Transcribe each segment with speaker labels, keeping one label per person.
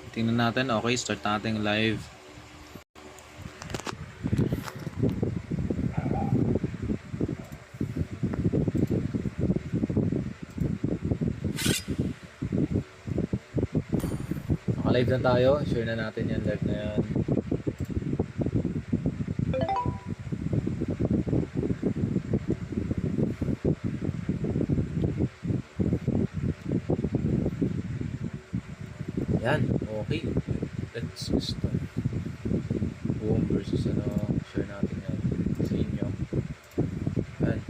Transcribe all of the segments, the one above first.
Speaker 1: Tingnan natin. Okay, start natin live. Naka-live na tayo. Share na natin yan. Live na yan. Yan. Okay. Let's start. Boom versus ano. Share natin yan sa inyo. Yan.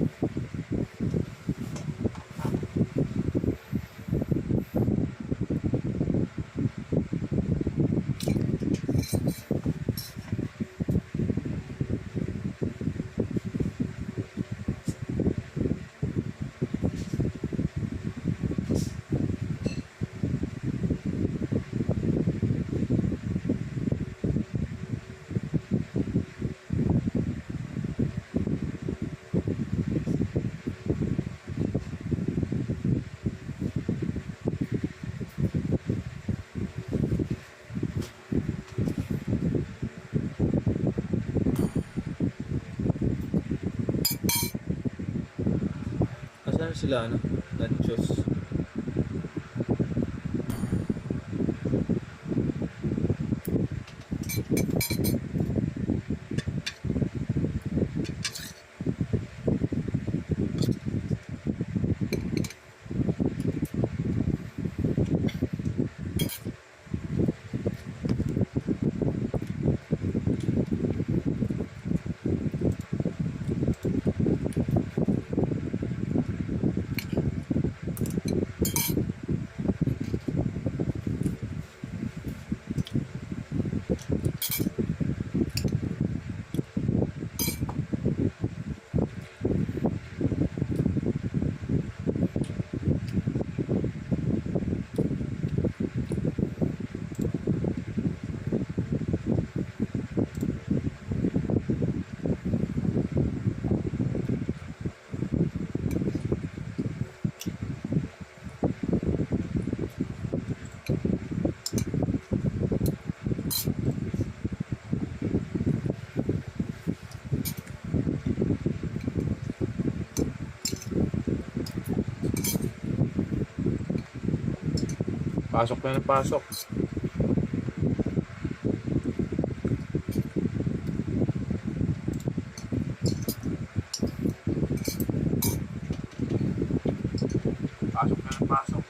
Speaker 1: Asan sila ano? Nachos. Pasok na ng pasok. Pasok na ng pasok.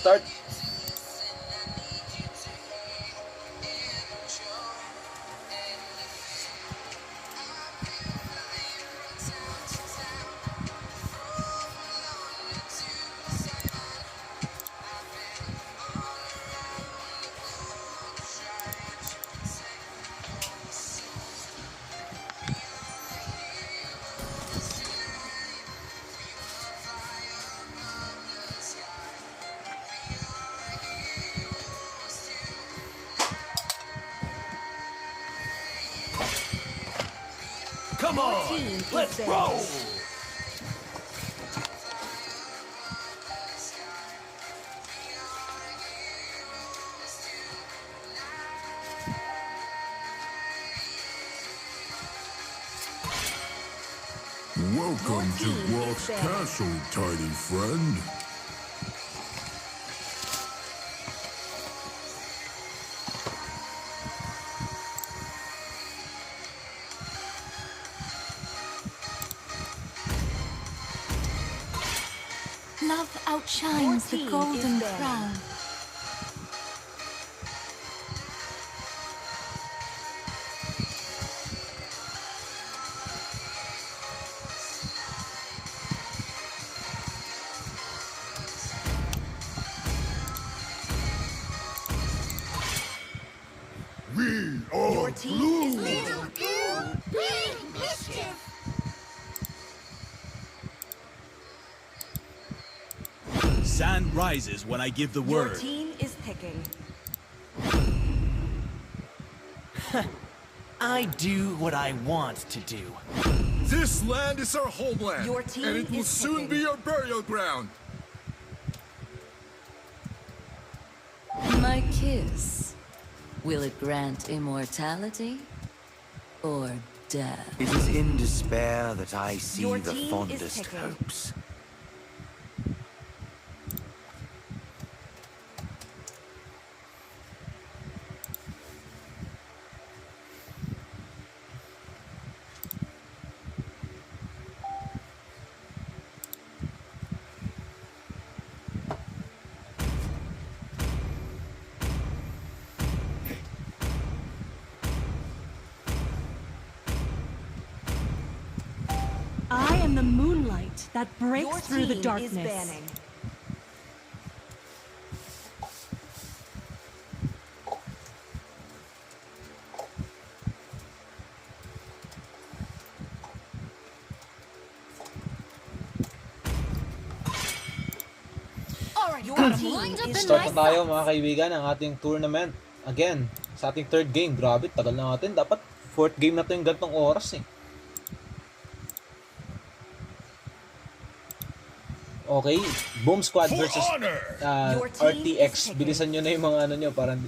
Speaker 1: start.
Speaker 2: Come on, let's roll!
Speaker 3: Welcome to Rock's Castle, tiny friend.
Speaker 4: Love outshines the golden crown.
Speaker 3: We are blue.
Speaker 2: Sand rises when I give the
Speaker 5: Your
Speaker 2: word.
Speaker 5: team is picking.
Speaker 6: I do what I want to do.
Speaker 3: This land is our homeland,
Speaker 5: Your team
Speaker 3: and it will
Speaker 5: is
Speaker 3: soon
Speaker 5: picking.
Speaker 3: be our burial ground.
Speaker 7: My kiss. Will it grant immortality or death?
Speaker 6: It is in despair that I see
Speaker 5: Your
Speaker 6: the
Speaker 5: team is
Speaker 6: fondest
Speaker 5: picking.
Speaker 6: hopes.
Speaker 8: I am the moonlight that breaks
Speaker 5: Your
Speaker 8: through the
Speaker 5: team
Speaker 8: darkness.
Speaker 5: is banning. Your team is
Speaker 1: Start na tayo mga kaibigan ang ating tournament. Again, sa ating third game. Grabe, tagal na natin. Dapat fourth game na to yung gantong oras eh. Okay, Boom Squad
Speaker 3: For
Speaker 1: versus
Speaker 3: honor!
Speaker 5: Your team
Speaker 1: RTX.
Speaker 5: is picking.
Speaker 1: Bilisan nyo na yung mga ano nyo. Parang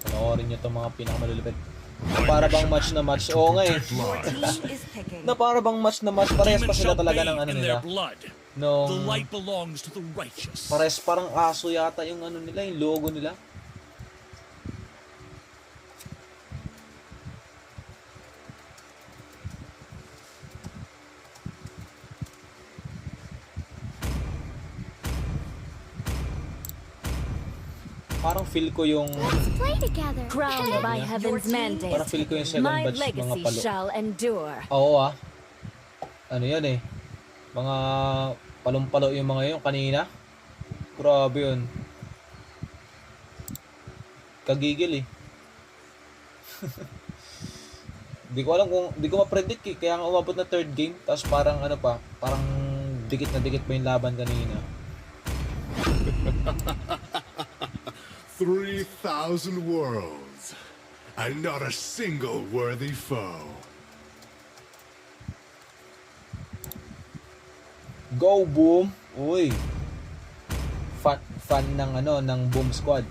Speaker 1: panoorin nyo itong mga pinakamalulupit. Na para bang match na match. Oo nga eh.
Speaker 5: Your team is picking.
Speaker 1: Na para bang match na match. Parehas pa
Speaker 2: Demons
Speaker 1: sila
Speaker 2: shall
Speaker 1: talaga ng
Speaker 2: bathe
Speaker 1: ano
Speaker 2: in
Speaker 1: nila.
Speaker 2: their blood. The
Speaker 1: Nung
Speaker 2: light belongs to the righteous.
Speaker 1: parehas parang aso yata yung ano nila, yung logo nila. Parang feel ko yung
Speaker 4: Play together.
Speaker 7: Crowned by
Speaker 1: Your
Speaker 7: heaven's mandate,
Speaker 1: parang feel ko yung second
Speaker 7: my
Speaker 1: batch mga
Speaker 7: legacy
Speaker 1: palo.
Speaker 7: shall endure.
Speaker 1: Oo ah. Ano yan eh. Mga palong-palo yung mga yun kanina. Grabe yun. Kagigil eh. Di ko alam kung, di ko ma-predict eh. Kaya nga umabot na third game. Tapos parang ano pa, parang dikit na dikit pa yung laban kanina.
Speaker 3: 3,000 worlds, and not a single worthy foe.
Speaker 1: Go Boom! Uy! Fan ng ano, ng Boom Squad.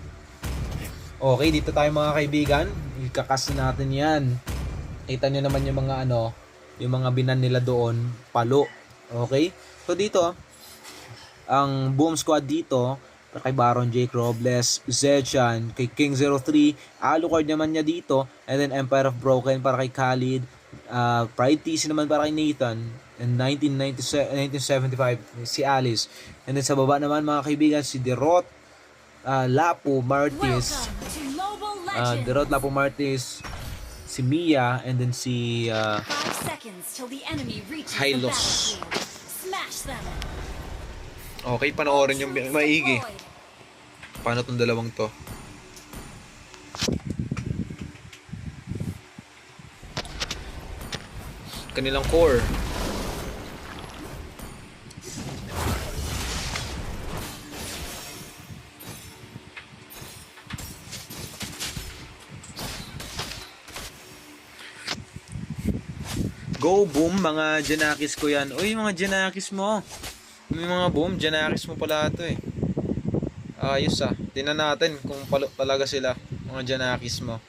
Speaker 1: Okay, dito tayo mga kaibigan. Ikakas natin yan. Kita nyo naman yung mga yung mga binan nila doon, palo. Okay? So dito, ang boom squad dito, kay Baron Jake Robles, Zedjan, kay King 03, Alucard naman niya dito, and then Empire of Broken para kay Khalid, Pride TC naman para kay Nathan, and 1975 si Alice, and then sa baba naman mga kaibigan si Derot, Lapu Martis, Derot Lapu Martis, si Mia, and then si
Speaker 4: 5 seconds till the enemy reaches the
Speaker 1: Hylos.
Speaker 4: battlefield. Smash them.
Speaker 1: Okay, panoorin yung maigi. Paano tong dalawang to? Kanilang core. Go boom mga Janakis ko yan. Uy mga Janakis mo. May mga boom, Janakis mo pala ito eh. Ayos ah. Tingnan natin kung palo talaga sila. Mga Janakis mo.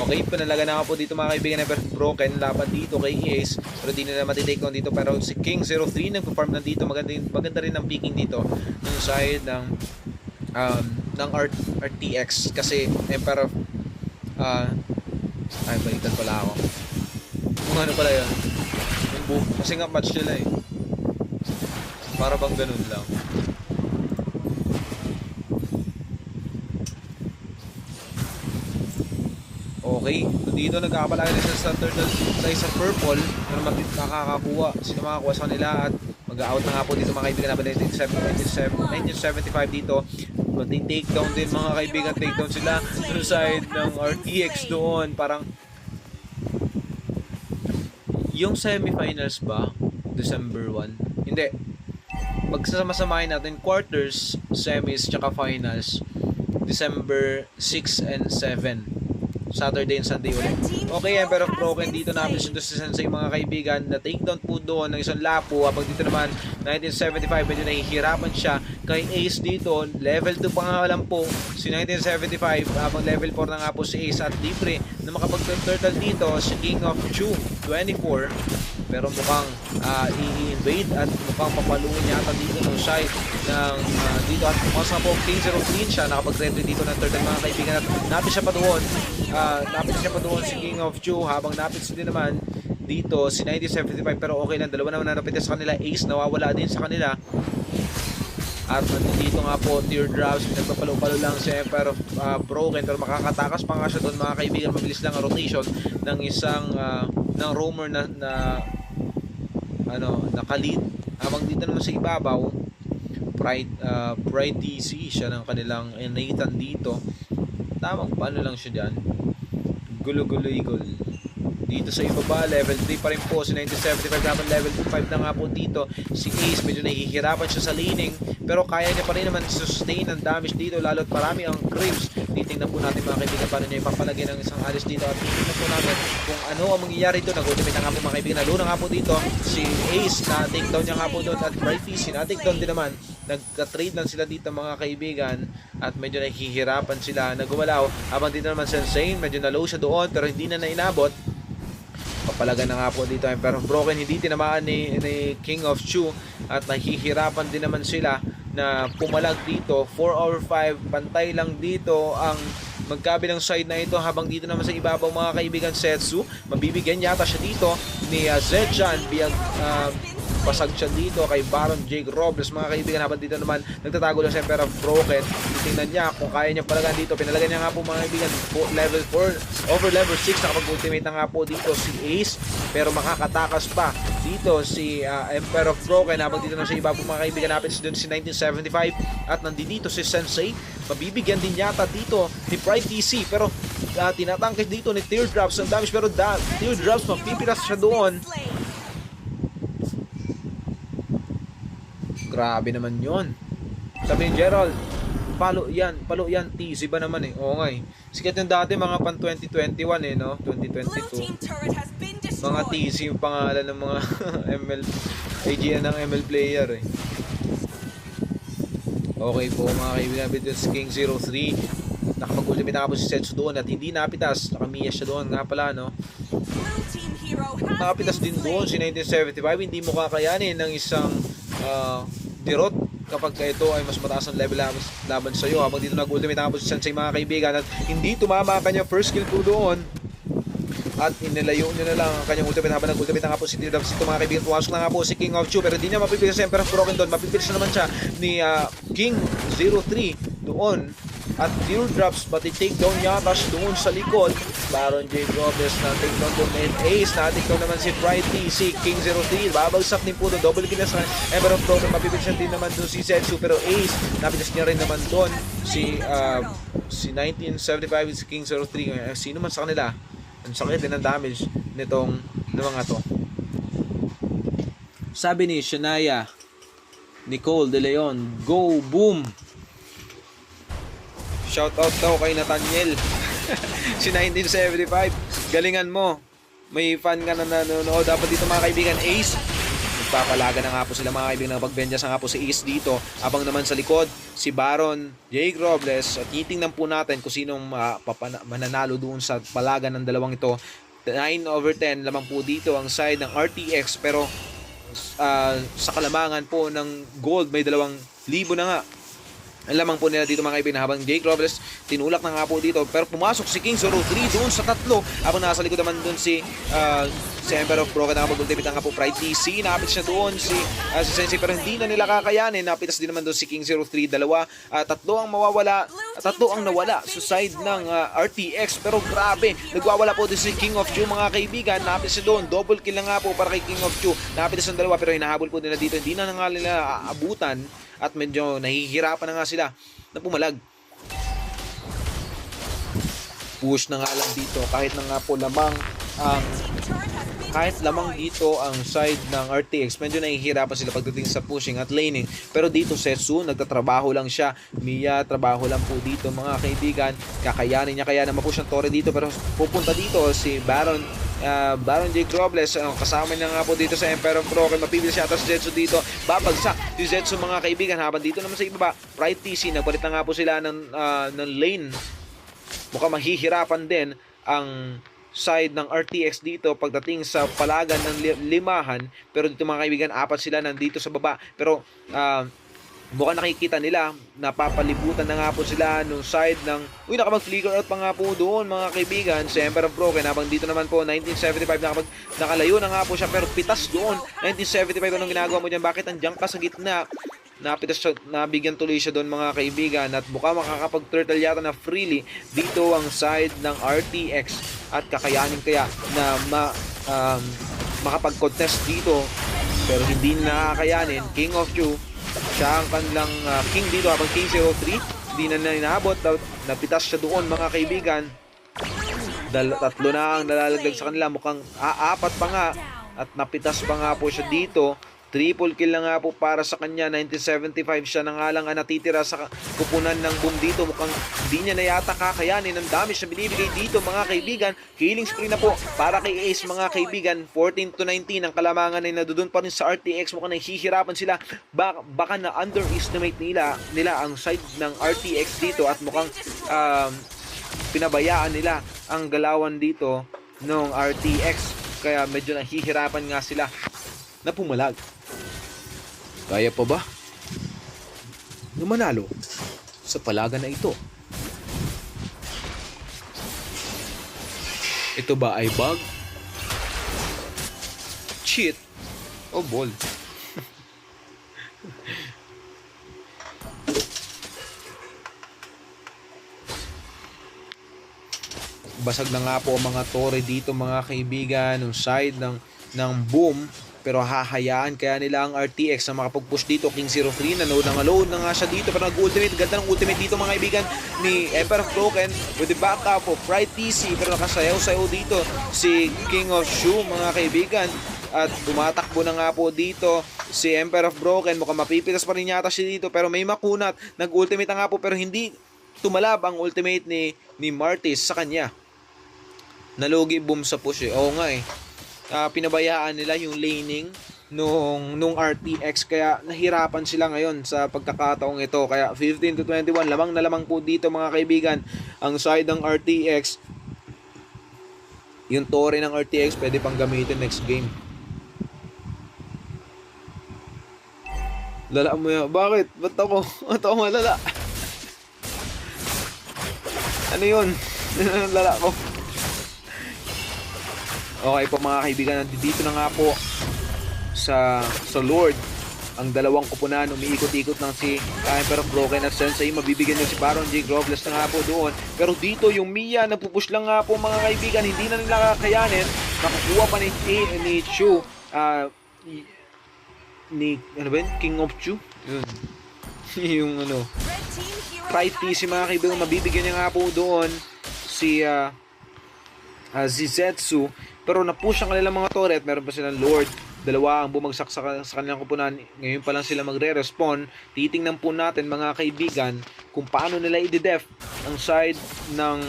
Speaker 1: Okay, panalaga na nga po dito mga kaibigan na broken. Laban dito kay Ace. Pero di nila matitake down dito. Pero si King 03 nag-farm na dito. Maganda rin ang picking dito. Ng side ng RTX. Kasi Emperor ay balitan pala ako. Kung ano pala yun. Kasi nga match nila eh. Para bang ganun lang. Okay, dito nagkakapalagi na siya sa turtle sa isang purple pero makakakuha. Sino makakuha sa kanila at mag-out na nga po dito mga kaibigan na 1975 dito. Konting takedown din mga kaibigan, takedown sila sa side ng RTX doon. Parang yung semifinals ba December 1? Hindi. Magsasama-samahin natin quarters, semis, tsaka finals December 6 and 7. Saturday and Sunday ulit. Okay, Emperor of Broken dito namin si Sensei mga kaibigan na takedown po doon ng isang Lapu. Habang dito naman 1975 medyo nahihirapan siya kay Ace dito. Level 2 pa nga lang po si 1975 habang level 4 na nga po si Ace at libre na makapag-turtle dito si King of Chu 24. Pero mukhang i-invade at mukhang papaluin yata dito ng side ng dito at mukhang sa po King 03 siya nakapag-retry dito ng turtle mga kaibigan at napit siya pa doon. Napit siya pa doon si King of Chu habang napit din naman dito si 1975 pero okay lang, dalawa naman nanapit sa kanila. Ace nawawala din sa kanila at dito nga po teardrops, nagpapalo-palo lang si Empire of Broken pero makakatakas pa nga siya doon mga kaibigan. Mabilis lang ang rotation ng isang ng roamer na naka-lead habang dito naman sa ibabaw Pride DC siya ng kanilang Nathan dito. Tamang paano lang siya dyan, gulo-gulo-igol. Dito sa ibaba, level 3 pa rin po si 1975 naman, level 5 na nga po dito si Ace. Medyo nahihirapan siya sa laning pero kaya niya pa rin naman sustain ang damage dito lalo't marami ang creeps. Titingnan po natin mga kaibigan paano niya ipapalagay ng isang Alice dito at titingnan po natin kung ano ang mangyayari dito. Nag-ultimate na nga po mga kaibigan, nalo na nga po dito si Ace na takedown niya nga po doon at Bright PC na takedown din naman. Nagka-trade lang sila dito mga kaibigan at medyo nahihirapan sila na gumalaw habang dito naman Sensei medyo na-low siya doon pero hindi na nainabot. Papalaga na nga po dito Emperor of Broken, hindi tinamaan ni King of Chu at nahihirapan din naman sila na pumalag dito. 4 over 5 pantay lang dito ang magkabilang side na ito habang dito naman sa ibabaw mga kaibigan Setsu mabibigyan yata siya dito ni Zedjan pasag siya dito kay Baron Jake Robles mga kaibigan habang dito naman nagtatago lang sa Emperor of Broken. Tingnan niya kung kaya niya palagan dito, pinalagan niya nga po mga kaibigan level 4 over level 6 nakapag-ultimate na nga po dito si Ace pero makakatakas pa dito si Emperor of Broken habang dito na sa iba po mga kaibigan natin si 1975 at nandito si Sensei mabibigyan din yata dito ni Pride TC pero tinatangkis dito ni Teardrops ang damage pero Teardrops mapipilas siya doon. Grabe naman yon. Sabi ni Gerald, palo yan TC ba naman eh. Oo nga eh. Sikat yung dati mga pan 2021 eh no, 2022. Mga TC yung pangalan ng mga ML AGN ng ML player eh. Okay po mga kaibigan, Beatles King 03. Nakapag-ultimate na po si Setsu doon at hindi napitas. Nakamiya siya doon nga pala, no?
Speaker 5: Blue team hero has
Speaker 1: Nakapitas
Speaker 5: been
Speaker 1: din doon si 1975. Hindi mo kakayanin ng isang dirot kapag ito ay mas mataas ang level laban sa iyo. Habang dito nag-ultimate na po si Sensei mga kaibigan at hindi tumama ang kanyang first skill po doon. At inilayo nyo na lang ang kanyang ultimate habang nag-ultimate na nga po si Teardrop. Ito mga kaibigan, pumasok na nga po si King of Chu pero hindi niya mapipilis si Emperor Broken doon. Mapipilis na naman siya ni King 03 doon. At Teardrops mati-take down yata doon sa likod. Baron J. Robles na take down doon and Ace na take down naman si Pride si King 03. Babagsak din po doon. Double kill na sa Emperor Broken. Mapipilis din naman doon si Zetsu pero Ace napitas niya rin naman doon si 1975 si King 03. Sino man sa kanila? Ang sakit din ang damage nitong mga to. Sabi ni Shania Nicole De Leon, go boom! Shout out daw kay Nathaniel. Si 1975, galingan mo. May fan ka na nanonood. Dapat dito mga kaibigan, Ace. Nagpapalaga na nga po sila mga kaibigan ng pagbendyas nga po si Ace dito. Abang naman sa likod, si Baron Jake Robles. At titingnan po natin kung sinong mananalo doon sa palaga ng dalawang ito. 9/10 lamang po dito ang side ng RTX. Pero sa kalamangan po ng gold, may 2,000 na nga. Ang lamang po nila dito mga kaibigan habang Jake Robles tinulak na nga po dito pero pumasok si King 03 doon sa tatlo habang nasa likod naman doon si Emperor of Broken nakapag-ultimate na nga po Pride TC napitas na doon si Sensei pero hindi na nila kakayanin napitas din naman doon si King 03 tatlo ang mawawala tatlo ang nawala sa side ng RTX pero grabe nagwawala po din si King of Chu mga kaibigan napitas na doon double kill na nga po para kay King of Chu napitas ng dalawa pero hinahabol po nila dito hindi na nga nila aabutan at medyo nahihirapan na nga sila na pumalag. Push na nga lang dito kahit na nga po lamang dito ang side ng RTX medyo nahihirapan sila pagdating sa pushing at laning pero dito Setsu nagtatrabaho lang siya Mia trabaho lang po dito mga kaibigan kakayanin niya kaya na mapush ang Torre dito pero pupunta dito si Baron Jake Robles kasama niya nga po dito sa Emperor of Broken mapipilis siya si Zetsu dito babagsak si Zetsu mga kaibigan habang dito naman sa ibaba Pride TC nagpalit na nga po sila ng lane mukhang mahihirapan din ang side ng RTX dito pagdating sa palagan ng limahan pero dito mga kaibigan apat sila nandito sa baba pero mukhang nakikita nila napapalibutan na nga po sila nung side ng nakapag-flicker out pa nga po doon mga kaibigan si Emperor of Broken habang dito naman po 1975 nakalayo na nga po siya pero pitas doon 1975 anong ginagawa mo dyan bakit nandiyan ka sa gitna napitas siya, nabigyan tuloy siya doon mga kaibigan at mukha makakapag-turtle yata na freely dito ang side ng RTX at kakayanin kaya na makapag-contest dito pero hindi nakakayanin King of Chu siya ang kanilang king dito habang King 03 hindi na inaabot napitas siya doon mga kaibigan tatlo na ang nalalagdag sa kanila mukhang apat pa nga at napitas pa nga po siya dito triple kill na nga po para sa kanya 1975 siya na nga lang ang natitira sa kupunan ng boom dito mukhang hindi niya na yata kakayanin ang damage na binibigay dito mga kaibigan killing spree na po para kay Ace mga kaibigan 14-19 ang kalamangan ay nadudun pa rin sa RTX mukhang nahihirapan sila baka na underestimate nila ang side ng RTX dito at mukhang pinabayaan nila ang galawan dito ng RTX kaya medyo nahihirapan nga sila na pumalag. Kaya pa ba na manalo sa palagan na ito? Ito ba ay bug? Cheat? O ball? Basag na nga po ang mga tore dito mga kaibigan ng side ng boom pero hahayaan kaya nila ang RTX na makapag-push dito King 03 nanood na nga siya dito pero nag-ultimate ganda ng ultimate dito mga kaibigan ni Emperor Broken with the backup of Pride TC pero nakasayaw-sayaw dito si King of Shu mga kaibigan at tumatakbo na nga po dito si Emperor Broken mukhang mapipitas pa rin yata siya dito pero may makunat nag-ultimate na nga po pero hindi tumalab ang ultimate ni Martis sa kanya nalugi boom sa push oo nga pinabayaan nila yung laning nung RTX, kaya nahirapan sila ngayon sa pagkakataong ito. Kaya 15-21, lamang na lamang po dito mga kaibigan ang side ng RTX. Yung tore ng RTX pwede pang gamitin next game. Lala mo yan. Bakit? Ba't ako? Ba't ako malala? Ano yun? Lala ko. Okay po mga kaibigan, dito na nga po sa Lord ang dalawang kupunan. Umiikot-ikot lang si Emperor Broken at Sensei. Mabibigyan niyo si Baron J. Groveless na nga po doon. Pero dito yung Mia nagpupush lang nga po mga kaibigan. Hindi na nila kakayanin. Nakukuha pa ni Chu. Ano ba yun? King of Chu? Yun. Yung ano.
Speaker 5: Red team hero
Speaker 1: Pride TC mga kaibigan. Mabibigyan niya nga po doon si Zetsu. Pero na-push ang kanilang mga turret. Meron pa silang Lord. Dalawa ang bumagsak sa kanilang kupunan. Ngayon pa lang sila magre-respawn. Titingnan po natin mga kaibigan kung paano nila i-def ang side ng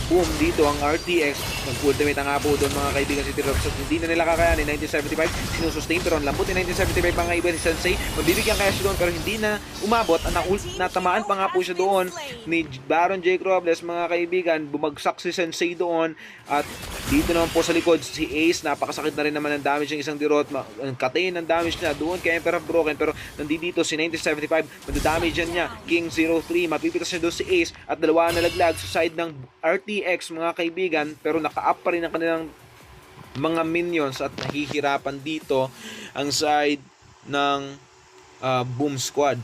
Speaker 1: boom dito ang RTX. Nag-ultimate nga po doon mga kaibigan si T-Rob. So, hindi na nila kakayanin. 1975 sinusustain pero ang lambot ni 1975 mga kaibigan si Sensei. Mabibigyan kaya siya doon pero hindi na umabot. Natamaan pa nga po siya doon ni Baron J. Robles mga kaibigan. Bumagsak si Sensei doon at dito naman po sa likod si Ace. Napakasakit na rin naman ang damage ng isang dirot. Ang katain ng damage niya doon kay Emperor Broken pero nandito si 1975. Madadamage yan niya. King 03. Mapipitas niya doon si Ace at dalawa na nalaglag sa side ng RTX mga kaibigan pero naka-up pa rin ang kanilang mga minions at nahihirapan dito ang side ng Boom Squad.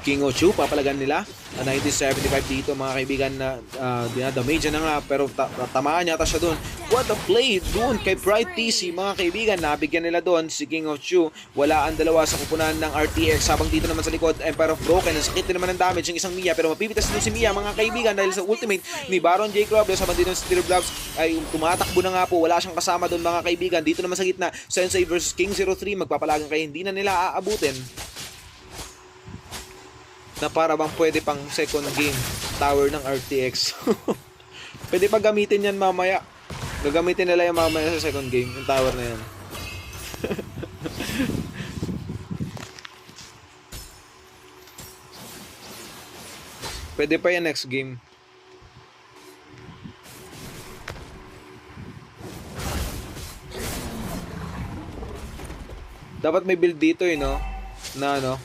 Speaker 1: King Ochu, papalagan nila. 1975 dito mga kaibigan na dinadamage na nga pero tamaan yata siya doon. What a play doon kay Pride TC mga kaibigan. Nabigyan nila doon si King of Chu. Wala ang dalawa sa kupunan ng RTX habang dito naman sa likod Emperor of Broken. Ang sakit din naman ng damage ng isang Mia pero mapipitas din si Mia mga kaibigan dahil sa ultimate ni Baron J. Robles habang dito si Steel Blocks ay tumatakbo na nga po. Wala siyang kasama doon mga kaibigan. Dito naman sa gitna Sensei versus King 03 magpapalagan kayo. Hindi na nila aabutin na para bang pwede pang second game tower ng RTX. Pwede pa gamitin yan mamaya. Gagamitin nila yung mamaya sa second game yung tower na yan. Pwede pa yan next game. Dapat may build dito no? Na ano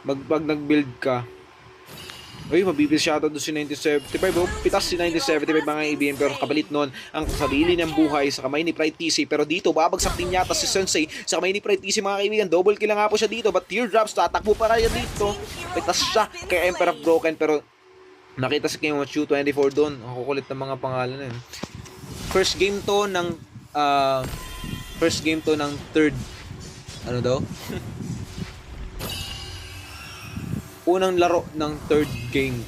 Speaker 1: pag nag-build ka. Uy, mabibil siya ito doon si 1975. Oh, pitas si 1975 mga kaibigan pero kapalit nun ang sarili niyang buhay sa kamay ni Pride TC. Pero dito, babagsak din yata si Sensei sa kamay ni Pride TC mga kaibigan. Double kill nga po siya dito but teardrops, tatakbo pa kaya dito. Pitas siya kay Emperor of Broken pero nakita si King of Chu 24 doon. Ang kukulit ng mga pangalan na yun. First game to ng third ano daw? Unang laro ng third game.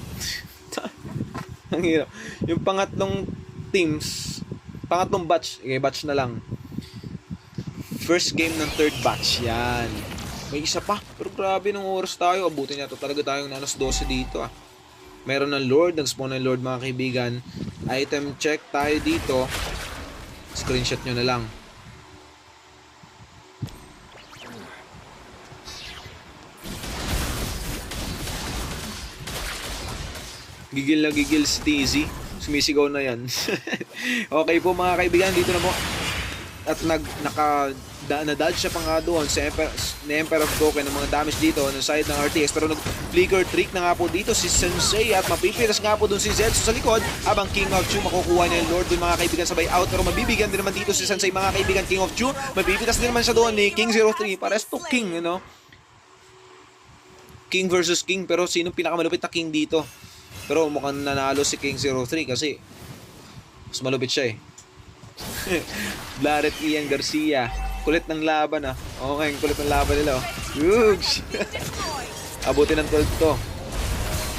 Speaker 1: Ang hirap. Yung pangatlong teams, pangatlong batch, batch na lang. First game ng third batch, yan. May isa pa, pero grabe nung oras tayo. Abutin niya to talaga tayong nanas 12 dito Meron ng Lord, nag-spawn ng Lord mga kaibigan. Item check tayo dito. Screenshot nyo na lang. Gigil na gigil si Daisy. Sumisigaw na yan. Okay po mga kaibigan, dito na po. At na-dodge siya pa nga doon si Emperor of Broken ng mga damage dito ng side ng RTX. Pero nag-flicker trick na nga po dito si Sensei at mapipitas nga po doon si Zetsu sa likod habang King of Chu makukuha niya yung Lord doon mga kaibigan sabay out. Pero mabibigyan din naman dito si Sensei mga kaibigan. King of Chu, mapipitas din naman siya doon ni King 03. Pares to King, King versus King pero sino pinakamalupit na King dito? Pero mukhang nanalo si King 03 kasi mas malupit siya Blaret Ian Garcia. Kulit ng laban Okay, kulit ng laban nila Huge. Abutin ng 12 to.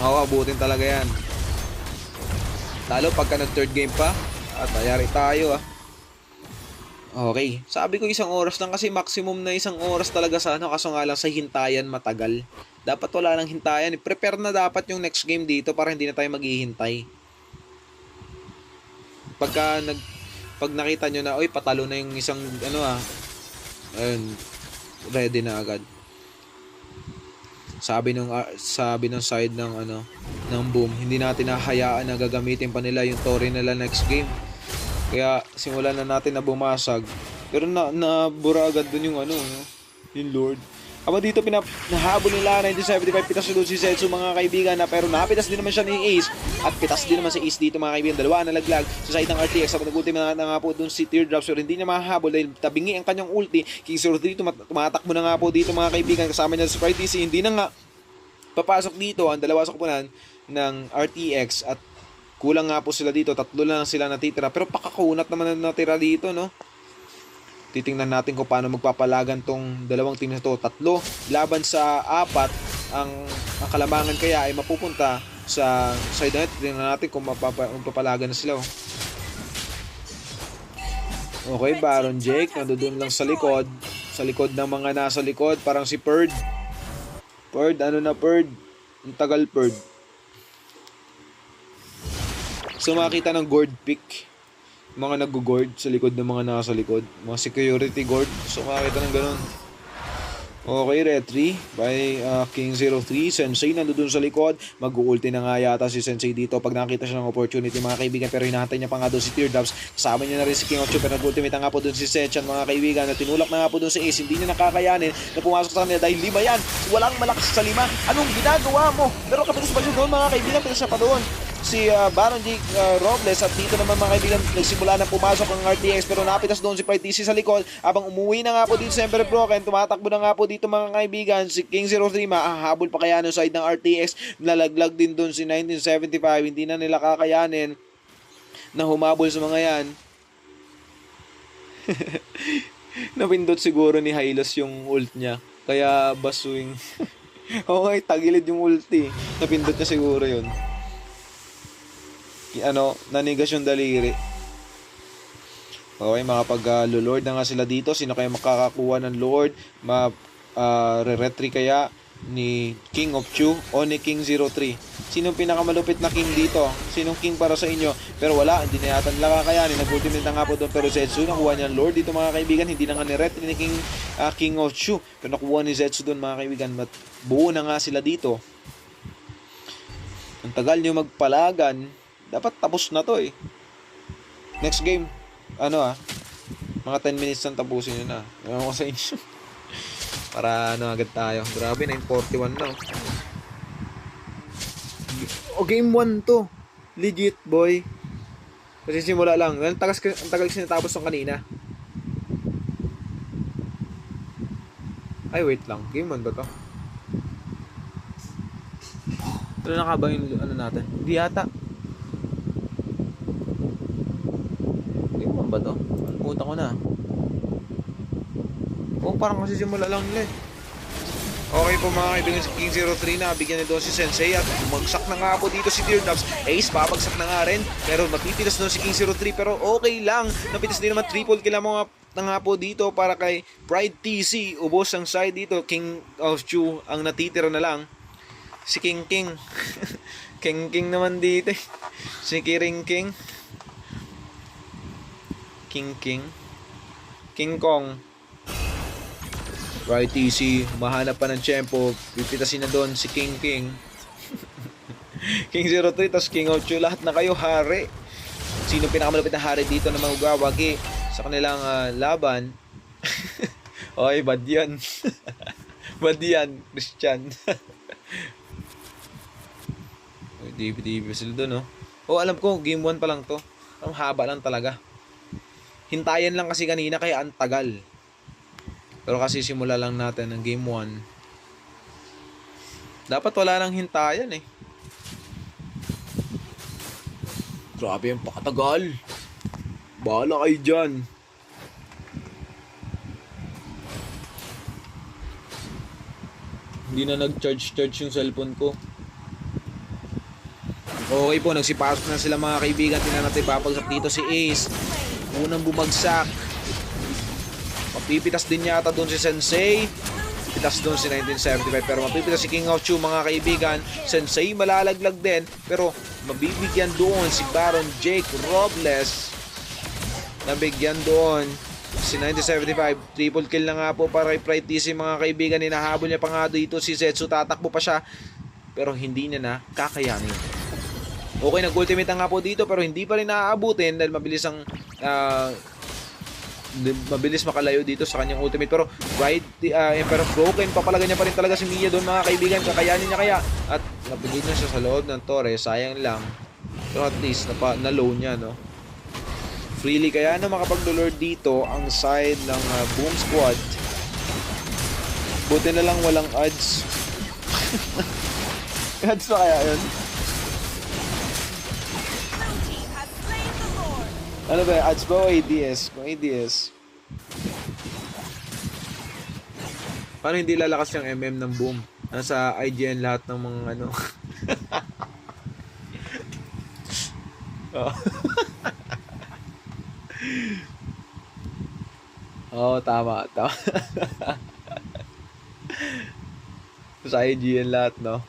Speaker 1: Abutin talaga yan. Lalo pagka nag third game pa. At ayari tayo Okay, sabi ko 1 oras lang kasi maximum na 1 oras talaga sa kaso nga lang sa hintayan matagal. Dapat wala nang hintayan. Prepare na dapat yung next game dito para hindi na tayo maghihintay. pag nakita nyo na, oy, patalo na yung isang, ayun, ready na agad. Sabi ng side ng Boom, hindi natin nahayaan na gagamitin pa nila yung Tori nila next game. Kaya simulan na natin na bumasag. Pero nabura agad dun yung yung Lord. Aba dito nahabol nila 1975, pitas doon si Zetsu mga kaibigan, pero napitas din naman siya ni Ace at pitas din naman si Ace dito mga kaibigan. Dalawa nalaglag sa side ng RTX. Sabang nag-ultimate na nga po doon si Teardrops, pero hindi niya mahahabol dahil tabingi ang kanyang ulti. King 03 tumatakbo na nga po dito mga kaibigan, kasama niya si Sprite DC. Hindi na nga papasok dito ang dalawa sa kupunan ng RTX at kulang nga po sila dito. Tatlo lang sila natitira, pero pakakunat naman na natira dito, no? Titingnan natin kung paano magpapalagan tong dalawang team na to. 3 laban sa 4. Ang kalamangan kaya ay mapupunta sa side net. Tingnan natin kung magpapalagan na sila. Okay, Baron Jake nandoon lang sa likod. Sa likod ng mga nasa likod. Parang si Perd. Perd. Ang tagal Perd. So makita ng Gord pick. Mga nag-guard sa likod ng mga nasa likod. Mga security guard. So makakita ng ganun. Okay, retry by King 03. Sensei nandoon sa likod. Mag-ulti na nga yata si Sensei dito pag nakita siya ng opportunity mga kaibigan. Pero hinahantay niya pa nga doon si Teardrops. Kasama niya na rin si King of Chu. Pero nag-ultimate na nga po doon si Sechan mga kaibigan. Na tinulak na nga po doon si Ace. Hindi niya nakakayanin na pumasok sa kanila dahil 5 yan. Walang malakas sa 5. Anong ginagawa mo? Pero kapitas pa yun doon mga kaibigan. Pero siya pa doon si Baron Jake Robles at dito naman mga kaibigan nagsimula na pumasok ang RTX pero napitas doon si Pride TC sa likod habang umuwi na nga po dito si Emperor Broken. Tumatakbo na nga po dito mga kaibigan si King 03. Mahahabol pa kaya no side ng RTX. Nalaglag din doon si 1975. Hindi na nila kakayanin na humabol sa mga yan. Napindot siguro ni Hylos yung ult niya kaya baswing. Okay, tagilid yung ulti. Napindot niya siguro yun. Nanigas yung daliri. Okay, makapag-lord na nga sila dito. Sino kaya makakakuha ng Lord? Re-retry kaya ni King of Chu o ni King 03? Sinong pinakamalupit na King dito? Sinong King para sa inyo? Pero wala, hindi na yata nila kakayanin. Nag-ultimate na nga po doon. Pero Zetsu, nakuha niya ang Lord dito mga kaibigan. Hindi na nga ni-retry ni King of Chu. Pero nakuha ni Zetsu doon mga kaibigan. Buo na nga sila dito. Ang tagal nyo magpalagan. Dapat tapos na to eh. Next game, mga 10 minutes lang tapusin nyo na. Ewan ko sa inyo. Para agad tayo. Grabe, 9:41 na. Game 1 to. Legit, boy. Kasi simula lang. Ang tagal sinatapos ng kanina. Ay, wait lang. Game 1 ba to? Ano na ka ba yung natin? Hindi yata. Ba to? Pumunta ko na. Parang kasi simula lang nila eh. Okay po mga kaibigan, si King 03 na bigyan nito si Sensei at bumagsak na nga po dito si Teardrops. Ace babagsak na nga rin pero mapipitas doon si King 03 pero okay lang. Napitas din naman triple kill na nga po dito para kay Pride TC. Ubos ang side dito. King of Chu ang natitira na lang. Si King King naman dito eh. Si Kiring King Kong. Right, TC mahanap pa ng tiyempo. Pipitasin na doon si King King 03 tas King of Chu. Lahat na kayo hari. Sino pinakamalapit na hari dito na magwawagi sa kanilang laban? Okay, bad yan. Bad yan, Christian. DVD sila doon, no? Alam ko, game 1 pa lang to. Ang haba lang talaga. Hintayan lang kasi kanina kaya ang tagal. Pero kasi simula lang natin ng game 1. Dapat wala lang hintayan eh. Grabe yung pakatagal. Bahala kayo dyan. Hindi na nag-charge yung cellphone ko. Okay po, nagsipasok na sila mga kaibigan. Tingnan natin papagsak dito si Ace. Unang bumagsak. Mapipitas din yata doon si Sensei. mapipitas doon si 1975 pero mapipitas si King of Chu mga kaibigan. Sensei malalaglag din pero mabibigyan doon si Baron Jake Robles. Nabigyan doon si 1975. Triple kill na nga po para kay Pride TC mga kaibigan. Hinahabol niya pa nga dito si Zetsu. Tatakbo pa siya pero hindi niya na kakayanin. Okay, nag-ultimate na nga po dito pero hindi pa rin naaabutin dahil mabilis makalayo dito sa kanyang ultimate. Pero Emperor Broken, papalagan niya pa rin talaga si Mia doon mga kaibigan. Kakayanin niya kaya? At napigil niya siya sa loob ng torre. Sayang lang. Pero at least na-low niya, no? Freely kaya na makapag-lord dito ang side ng Boom Squad. Buti na lang walang odds. Odds pa kaya yun? Ano ba? Ads ba o ADS? Kung ADS. Paano hindi lalakas yung MM ng Boom? Nasa IGN lahat ng mga ano. Oo, tama. Sa IGN lahat, no?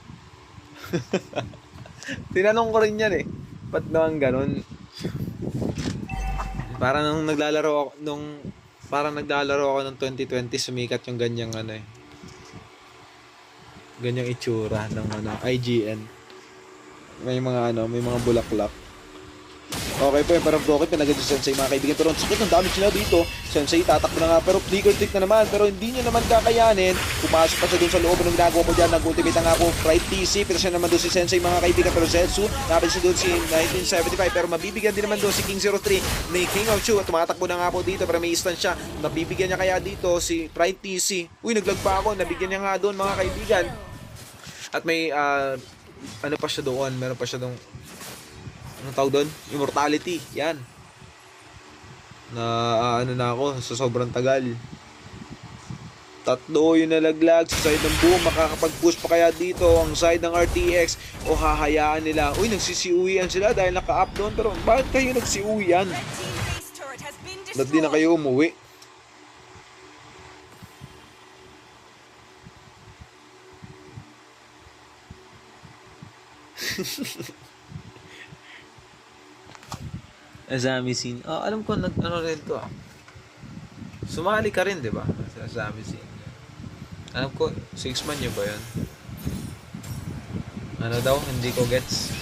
Speaker 1: Tinanong ko rin yan eh. Ba't naman ganun? Parang nung naglalaro ako ng 2020 sumikat yung ganyang ganyang itsura ng IGN. May mga bulaklak. Okay po, parang broken pinagad si Sensei mga kaibigan. Pero ang sakit ng damage nila dito. Sensei tatakbo na nga pero flicker trick na naman. Pero hindi niya naman kakayanin. Pumasok pa siya dun sa loob ng ginagawa mo dyan. Nag-ultimate na nga po Pride TC. Pero siya naman doon si Sensei mga kaibigan. Pero Zetsu, napin siya doon si 1975. Pero mabibigyan din naman doon si King 03 ni King of Chu. At tumatakbo na nga po dito pero may instant siya. Mabibigyan niya kaya dito si Pride TC. Uy, naglag pa ako. Nabigyan niya nga doon mga kaibigan. At may ano pa siya doon. Meron pa siya doon. Anong tawag doon? Immortality. Yan. Na na ako sa sobrang tagal. Tatlo yung nalaglag sa side ng Boom. Makakapag-push pa kaya dito ang side ng RTX o hahayaan nila? Uy, nagsisiuwian sila dahil naka-up doon. Pero bakit kayo nagsiuwian? Ba't di na kayo umuwi? Azami scene. Oh, alam ko ano rin to. Sumali ka rin, 'di ba? Sa Azami scene. Alam ko 6 man niyo ba 'yan? Ano daw? Hindi ko gets.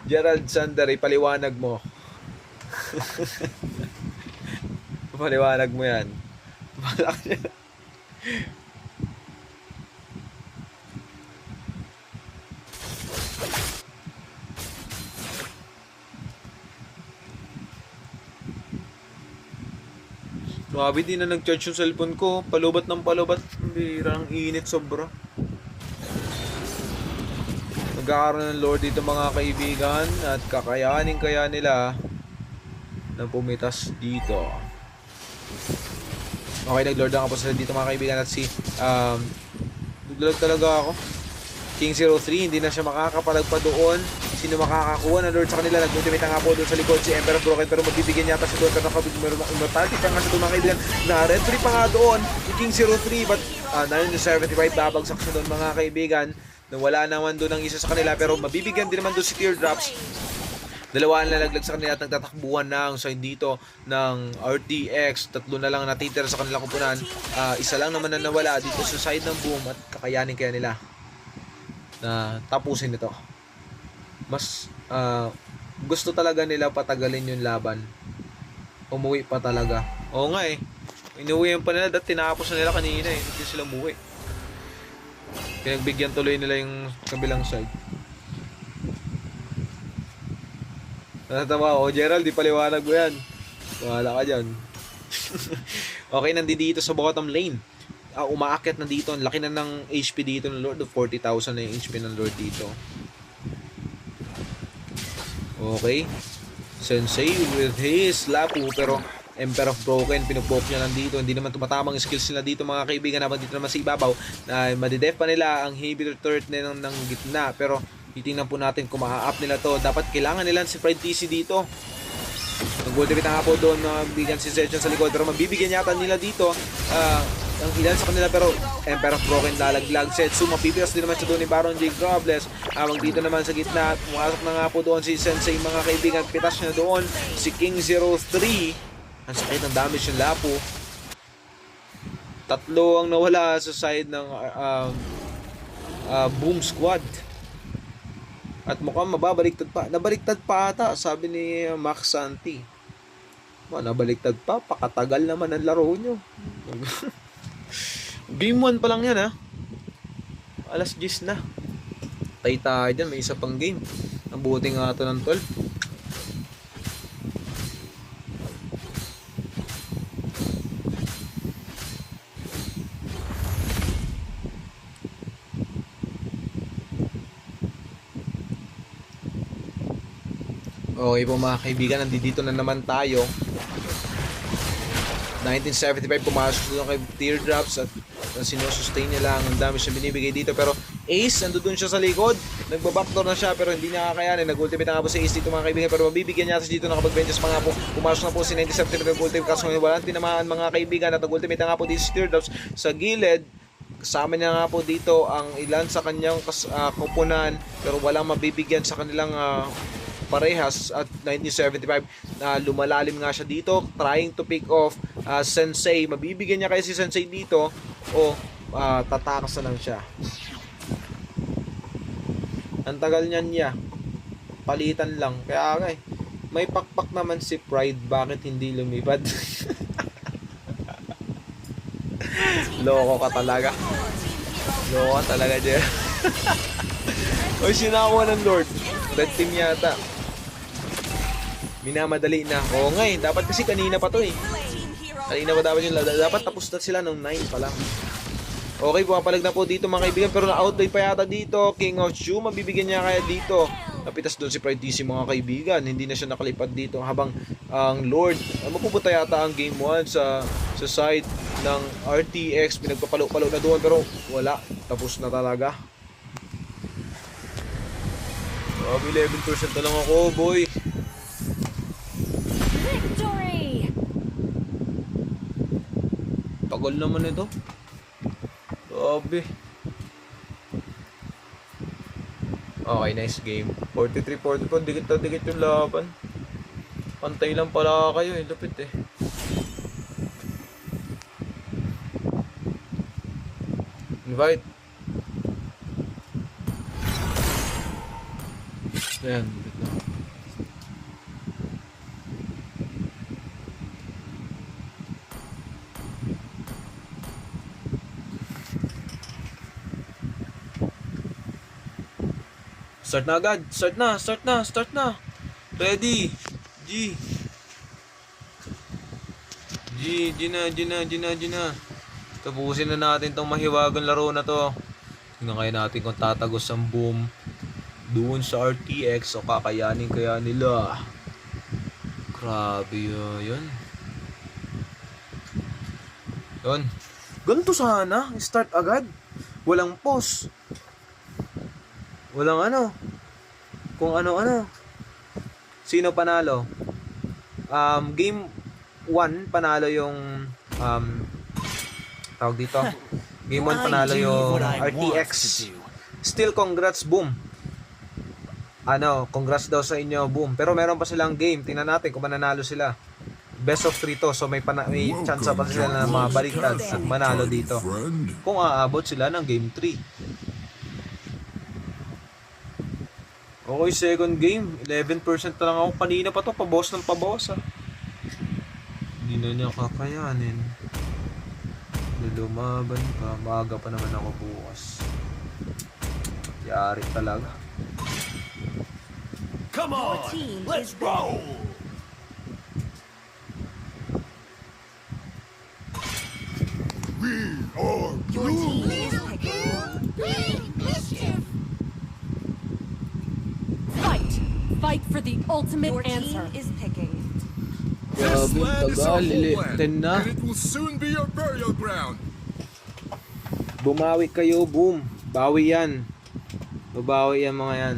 Speaker 1: Gerald Sander, ipaliwanag mo. Paliwanag mo 'yan. Balak niya. Grabe, di na nag-charge yung cellphone ko. Palubat ng palubat. Birang init sobra. Nagkakaroon ng Lord dito mga kaibigan. At kakayanin kaya nila na pumitas dito. Okay, nag-Lord na nga po sila dito mga kaibigan. At si nag-Lord talaga ako. King 03, hindi na siya makakapalag pa doon. Sino makakakuha ng Lord sa kanila? Nag-ultimate nga po doon sa likod si Emperor Broken pero magbibigyan yata siya doon. Pero immortality pa nga siya doon mga kaibigan. Na-red 3 pa nga doon. Si King 03 but 975 babagsak siya doon mga kaibigan. Nawala naman doon ang isa sa kanila pero mabibigyan din naman doon si Teardrops. Dalawa ang lalaglag sa kanila at nagtatakbuhan na ang side dito ng RTX. Tatlo na lang natitira sa kanilang kupunan. Isa lang naman na nawala dito sa side ng Boom at kakayanin kaya nila na tapusin ito. Mas gusto talaga nila patagalin yung laban. Umuwi pa talaga. Oo nga eh. Inuwihan pa nila dahil tinapos na nila kanina eh. Hindi sila umuwi. Pinagbigyan tuloy nila yung kabilang side. Natatawa ako. Gerald, di paliwanag mo yan. Wala ka dyan. Okay, nandito sa bottom lane. Umaakit na dito. Ang laki na ng HP dito ng Lord. 40,000 na yung HP ng Lord dito. Okay. Sensei with his Lapu pero Emperor of Broken pinupoke niya lang dito. Hindi naman tumatamang skills nila dito mga kaibigan. Habang dito naman sa ibabaw madidef pa nila ang heavy turret ng gitna. Pero titingnan po natin kung maa-up nila to. Dapat kailangan nila si Pride TC dito. Nag-ultimate na nga po doon na bigyan si Zedjan sa likod, pero mabibigyan yata nila dito ang ilan sa kanila, pero Emperor of Broken lalaglag. Setsu, mapipilas din naman siya doon ni Baron J. Grobles. Habang dito naman sa gitna, pumasok na nga po doon si Sensei, mga kaibigan. Pitas niya doon si King 03. Ang sakit ng damage yung Lapu. 3 ang nawala sa side ng Boom Squad. At mukhang mababaliktad pa. Nabaliktad pa ata, sabi ni Max Santi. Nabaliktad pa, pakatagal naman ang laro nyo. Game 1 pa lang yan, ha. Alas 10 na. Tay tayo dyan, may isa pang game. Nabuti nga ito ng 12. Okay po mga kaibigan, nandito na naman tayo. 1975, pumasok doon kay Teardrops at sinusustain niya lang. Ang dami siya binibigay dito, pero Ace, ando doon siya sa likod. Nagbabackdoor na siya pero hindi niya kakayanin. Nag-ultimate na nga po si Ace dito mga kaibigan, pero mabibigyan niya dito, nakapag-benches pa nga po. Pumasok na po si 1975, nag-ultimate kaso walang tinamaan mga kaibigan. At nag-ultimate na nga po dito si Teardrops sa gilid. Kasama niya nga po dito ang ilan sa kanyang kupunan, pero walang mabibigyan sa kanilang parehas. At 1975 lumalalim nga siya dito, trying to pick off Sensei. Mabibigyan niya kaya si Sensei dito o tatakas na lang siya. Ang tagal niya, palitan lang. Kaya may pakpak naman si Pride, bakit hindi lumipad? Loko ka talaga. Loko ka talaga dyan. Oy, sinakawa ng Lord. Red team yata. Minamadali na. Oo nga dapat kasi kanina pa to eh. Kanina pa dapat dapat tapos na sila nung 9 pa lang. Okay, pumapalag na po dito mga kaibigan, pero na-outplay pa yata dito. King of Shu, mabibigyan niya kaya dito. Napitas doon si Pride DC mga kaibigan. Hindi na siya nakalipad dito habang ang Lord, mapupunta yata ang game 1 sa side ng RTX. Pinagpapalo-palo na doon pero wala. Tapos na talaga. 11% na lang ako, boy.
Speaker 8: Victory!
Speaker 1: Tagal naman ito. Grabe. Okay, nice game. 43-44. Dikit na dikit yung laban. Pantay lang pala kayo eh. Lupit eh. Invite. Ayan, lupit na. Start na agad. Start na. Ready. G na. Tapusin na natin tong mahiwagang laro na to. Tingnan kaya natin kung tatagos ang Boom doon sa RTX o kakayanin kaya nila. Grabe yun. Ganito sana. Start agad. Walang pause. Walang kung ano. Sino panalo? Game 1 panalo yung tawag dito. Game 1 panalo yung RTX. Still congrats Boom. Congrats daw sa inyo Boom. Pero meron pa silang game. Tingnan natin kung mananalo sila. Best of 3 to. So may chance pa sila na mabaliktad at manalo dito. Kung aabot sila ng game 3. Okay, second game. 11% na lang ako. Kanina pa to, pabawas ng pabawas Hindi na niya kakayanin. Lumaban pa. Maaga pa naman ako bukas. Yari talaga.
Speaker 2: Come on! Let's roll!
Speaker 3: We are
Speaker 5: Your team is picking.
Speaker 8: Fight for the ultimate
Speaker 5: Your
Speaker 8: answer.
Speaker 5: team is picking.
Speaker 3: This
Speaker 1: Grabe,
Speaker 3: land is
Speaker 1: tagal.
Speaker 3: our homeland,
Speaker 1: Ten na.
Speaker 3: and it will soon be your burial ground.
Speaker 1: Bumawi kayo, Boom. Bawi yan. Babawi yan mga yan.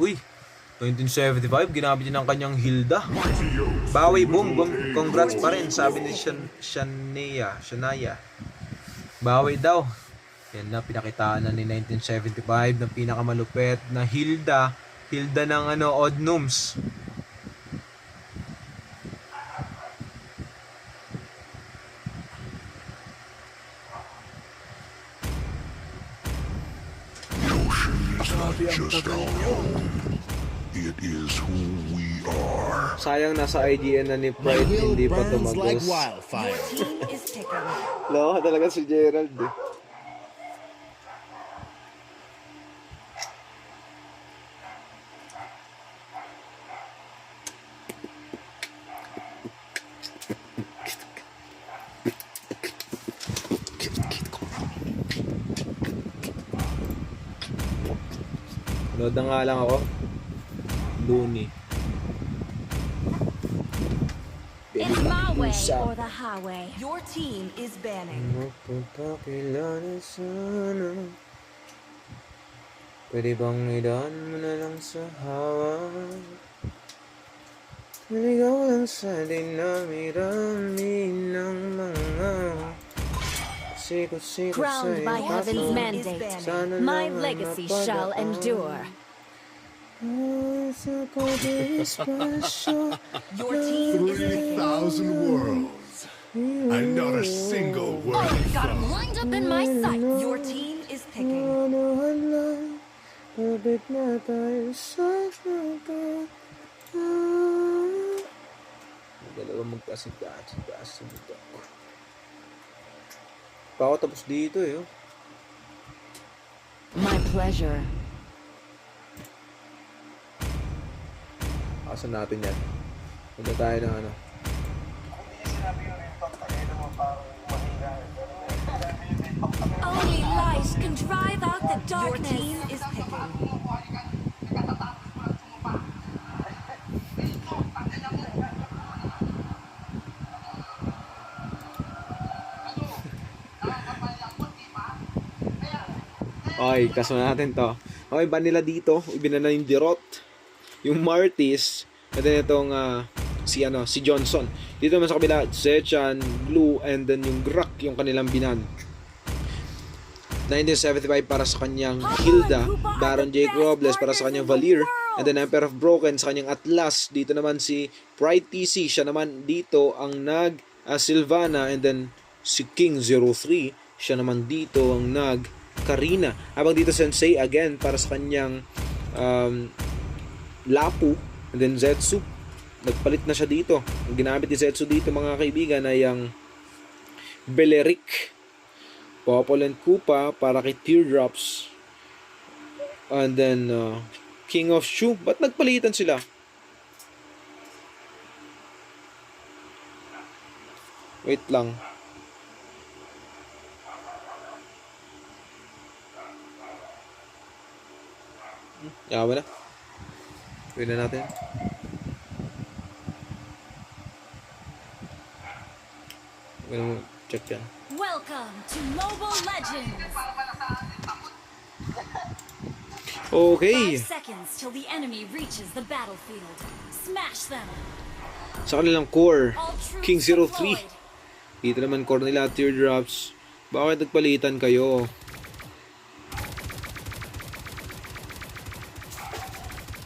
Speaker 1: Uy! 1975, ginamit din ang kanyang Hilda. Bawi, boom, boom. Congrats pa rin, sabi ni Shania. Bawi daw. Yan na, pinakitaan na ni 1975 ng pinakamalupet na Hilda. Hilda ng Odd Gnomes.
Speaker 3: Just our home. It is who we are.
Speaker 1: Sayang nasa IGN na ni Pride, hindi pa tumagos.
Speaker 2: Your team is picking.
Speaker 1: Loka talaga si Gerald eh. Load na nga lang ako. Looney.
Speaker 8: It's my way or the highway.
Speaker 2: Your team is banning.
Speaker 1: Magpapakilala sana. Pwede bang idaan mo na lang sa hawak? Maligaw lang sa dinami-rami ng mga sikot-sikot
Speaker 8: Crowned by heaven's mandate, my legacy shall endure.
Speaker 2: Your team is picking.
Speaker 3: 3,000 worlds. And not a single word.
Speaker 8: Got him lined up in my sights.
Speaker 2: Your team is picking.
Speaker 1: Kapit na tayo sa naga. Dalawa magkasigas sa buto. Pa ako tapos dito eh.
Speaker 7: My pleasure.
Speaker 1: Asan natin yan? Punta tayo ng ano.
Speaker 8: Only light can drive out the
Speaker 2: Your
Speaker 8: darkness.
Speaker 2: team is picking.
Speaker 1: Okay, kasama natin to. Okay, ban nila dito. Ibina na yung Dirot, yung Martis, at then itong si Johnson. Dito naman sa kabila, Sechan, Blue, and then yung Grak, yung kanilang binan. 1975 para sa kanyang Hilda, Baron Jake Robles para sa kanyang Valir, and then Emperor of Broken sa kanyang Atlas. Dito naman si Pride TC, siya naman dito ang Silvana, and then si King 03, siya naman dito ang Karina. Habang dito Sensei again para sa kanyang Lapu, and then Zetsu. Nagpalit na siya dito. Ang ginamit ni Zetsu dito mga kaibigan ay ang Beleric, Popol and Koopa para kay Teardrops, and then King of Shu. Ba't nagpalitan sila? Wait lang. Yawa na. Pwede na natin. Pwede mo check yan.
Speaker 8: Welcome to Mobile Legends.
Speaker 1: Okay.
Speaker 8: 5 seconds till the enemy reaches the battlefield. Smash them.
Speaker 1: Sa kanilang core,
Speaker 8: All troops
Speaker 1: King 03.
Speaker 8: deployed.
Speaker 1: Dito naman core nila, Teardrops. Bakit nagpalitan kayo?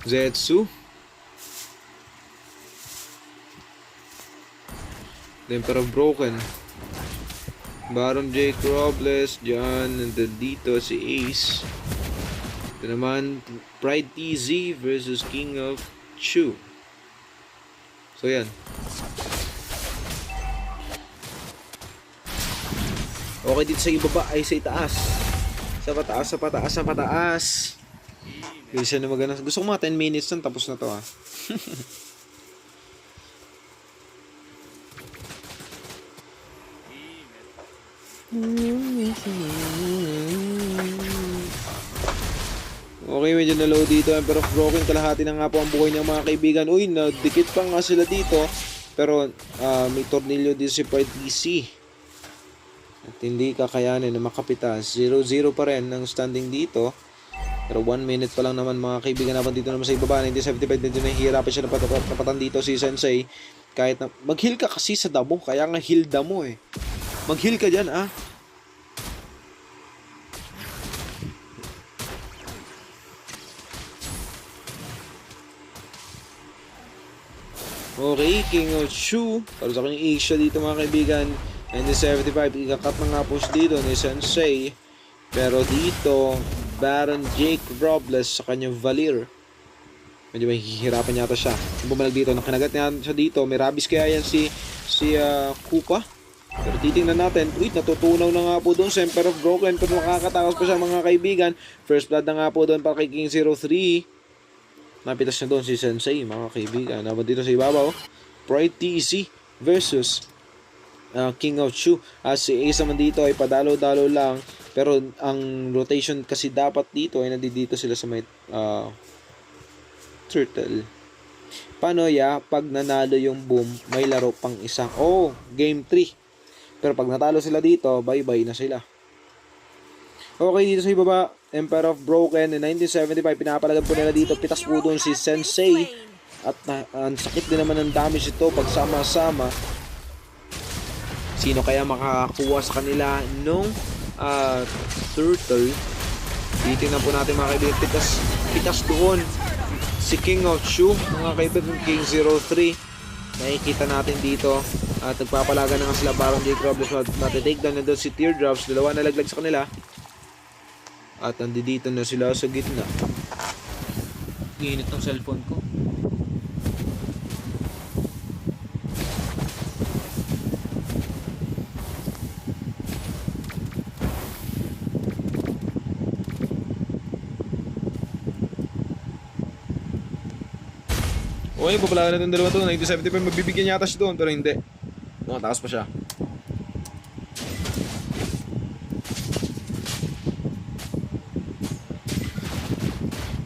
Speaker 1: Zetsu. Emperor of Broken. Baron Jake Robles dyan. And then dito si Ace. Ito naman Pride TZ versus King of Chu. So yan. Okay, dito sa ibaba ay sa itaas. Sa pataas, sa pataas, sa pataas. Bisa na magana. Gusto ko mga 10 minutes lang tapos na to ha. Okay, medyo na-low dito. Emperor of Broken, kalahati na nga po ang buhay ng mga kaibigan. Uy, nadikit pa nga sila dito. Pero may tornilyo dito si Pride TC. At hindi kakayanin na makapitas. 0-0 pa rin ang standing dito. Pero 1 minute pa lang naman mga kaibigan. Habang dito naman sa ibaba, 1975, medyo nahihirapan siya na napatan dito si Sensei. Kahit na, mag-heal ka kasi sa damo, kaya nga heal damo eh. Mag-heal ka dyan ah. Okay, King of Shu. Para sa kanyang Asia dito mga kaibigan. 1975, ikakat na nga push dito ni Sensei. Pero dito, Baron Jake Robles sa kanyang Valir. Medyo may hihirapan yata siya. Bumalag dito, nakinagat niya siya dito. May rabies kaya yan si Koopa. Pero titingnan natin, natutunaw na nga po doon sa Emperor of Broken. Pero makakatakas pa siya mga kaibigan. First blood na nga po doon para kay King 03. Napitas na doon si Sensei mga kaibigan. Naman dito sa ibabaw, Pride TC versus King of Shu. Si Ace naman dito ay padalo-dalo lang. Pero ang rotation kasi dapat dito ay nandito sila sa may turtle. Paano pag nanalo yung boom, may laro pang isang. Oh, game 3. Pero pag natalo sila dito, bye-bye na sila. Okay, dito sa ibaba, Emperor of Broken in 1975, pinapalagad po nila dito. Pitas po doon si Sensei. At ang sakit din naman ng damage ito pag sama-sama. Sino kaya makakakuha sa kanila nung turtle? Titingnan po natin mga kaibigan. Pitas doon si King of Shu, mga kaibigan, King 03. Nakikita natin dito. At nagpapalaga na nga sila Baron Jake Robles. Matitake down na doon si Teardrops. Dalawa nalaglag sa kanila. At nandito na sila sa gitna. Init ng cellphone ko. Okay, papalaga na itong dalawa to. 1975, magbibigyan yata siya doon. Pero hindi. Taas pa siya.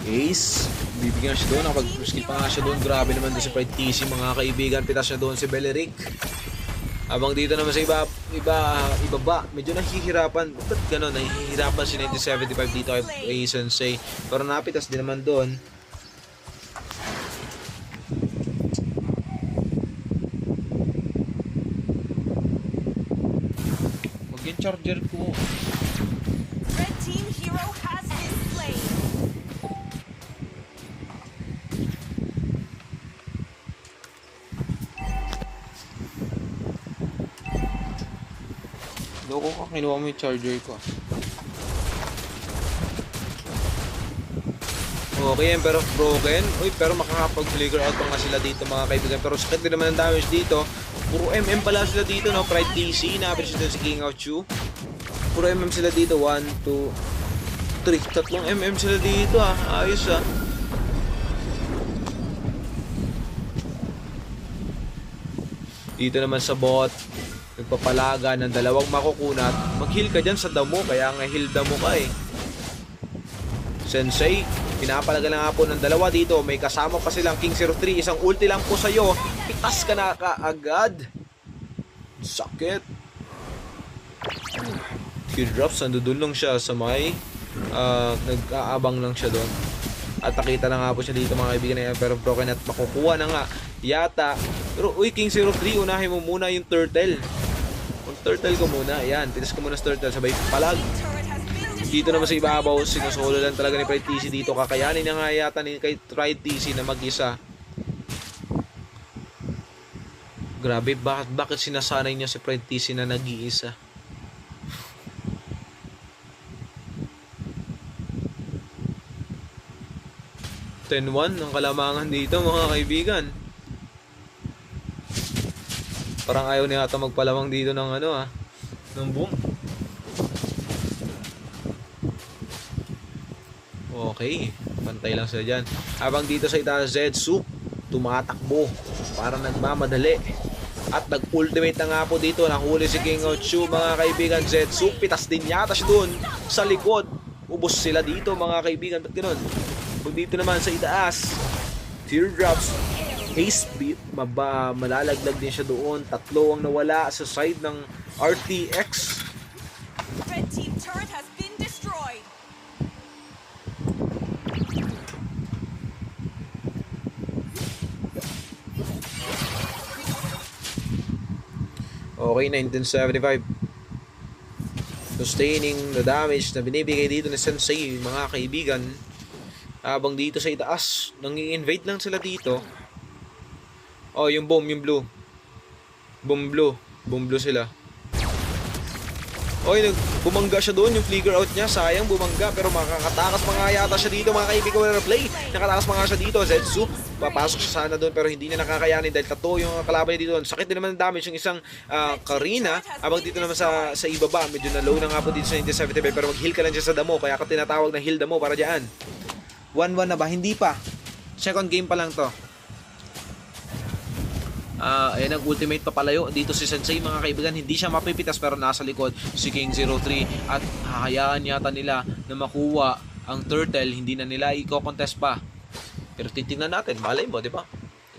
Speaker 1: Ace, bibigyan siya doon. Nakapag-skill pa nga siya doon. Grabe naman doon si Pride TC mga kaibigan. Pitas siya doon si Beleric. Habang dito naman sa ibaba, medyo nahihirapan. Ba't gano'n? Nahihirapan si 1975 dito kay Sensei. Pero napitas din naman doon. Wag yung charger ko.
Speaker 5: Red team hero has been slain.
Speaker 1: Loko ka, kinuha mo yung charger ko. Okay, Emperor of Broken. Uy, pero makakapag-flicker out pa nga sila dito mga kaibigan. Pero sakit din naman ang damage dito. Puro MM pala sila dito, no? Pride TC, na-average dito si King of Shu. Puro MM sila dito. 1, 2, 3. Tatlong MM sila dito, ah. Ayos, ah. Dito naman sa bot, nagpapalaga ng dalawang makukunat. Mag-heal ka dyan sa damo, kaya nga heal damo ka eh. Sensei, pinapalaga na nga po ng dalawa dito. May kasama pa silang King 03. Isang ulti lang po sa'yo. Pitas ka na kaagad. Sakit. Teardrops, nandun lang siya sa may nag-aabang lang siya doon. At nakita na nga po siya dito mga kaibigan na pero broken at makukuha na nga yata. Pero uy, King 03, unahin mo muna yung turtle. Mag-turtle ko muna. Ayan, pitas ko muna sa turtle. Sabay palag. Dito naman sa ibabaw, sinusolo lang talaga ni Pride TC dito. Kakayanin na nga yata ni kay Pride TC na mag-isa. Grabe, bakit sinasanay niya si Pride TC na nag-iisa? (10-1) ang kalamangan dito mga kaibigan. Parang ayaw niya ata magpalamang dito ng ng boom. Okay, pantay lang sila dyan. Habang dito sa itaas, Zetsu tumatakbo para nagmamadali. At nag-ultimate na nga po dito. Nahuli si King of Shu mga kaibigan. Zetsu, pitas din yata siya dun sa likod. Ubos sila dito mga kaibigan. Ba't ganun? Pag dito naman sa itaas, Teardrops, Ace Beat, malalaglag din siya doon. Tatlo ang nawala sa side ng RTX.
Speaker 5: Red team turret has been destroyed.
Speaker 1: Okay, 1975. Sustaining the damage na binibigay dito ni Sensei, mga kaibigan. Habang dito sa itaas, nang-i-invade lang sila dito. Oh, yung bomb, yung blue. Bomb blue sila. Oy, bumangga siya doon, yung flicker out niya, sayang bumangga, pero makakatakas mga yata siya dito, mga kaibigan, wala play. Nakatakas mga siya dito, Zetsu, papasok siya sana doon, pero hindi niya nakakayanin dahil tato yung kalaban niya dito. Sakit din naman ng damage yung isang Karina, habang dito naman sa ibaba, medyo na low na nga po dito sa 1975, pero mag-heal ka lang siya sa damo, kaya ka tinatawag na heal damo para dyan. 1-1 na ba? Hindi pa. Second game pa lang to. Ayan ang ultimate papalayo dito si Sensei, mga kaibigan. Hindi siya mapipitas pero nasa likod si King 03 at hahayaan yata nila na makuha ang turtle. Hindi na nila i-contest pa, pero titingnan natin, malay mo, di ba?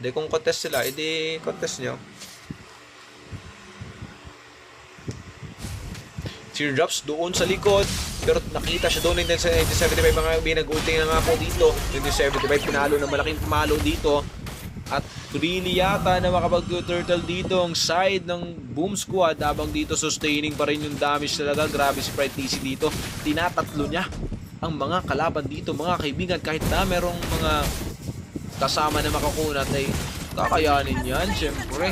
Speaker 1: Hindi kung contest sila, edi contest nyo. Teardrops doon sa likod, pero nakita siya doon sa 1975, mga binag-ulting na nga po dito. 1975 pinalo na malaking pumalo dito. At really yata na makapag-turtle dito ang side ng Boom Squad, habang dito sustaining pa rin yung damage talaga. Grabe si Pride TC dito, tinatatlo niya ang mga kalaban dito, mga kaibigan. Kahit na merong mga kasama na makakunat ay kakayanin yan, syempre.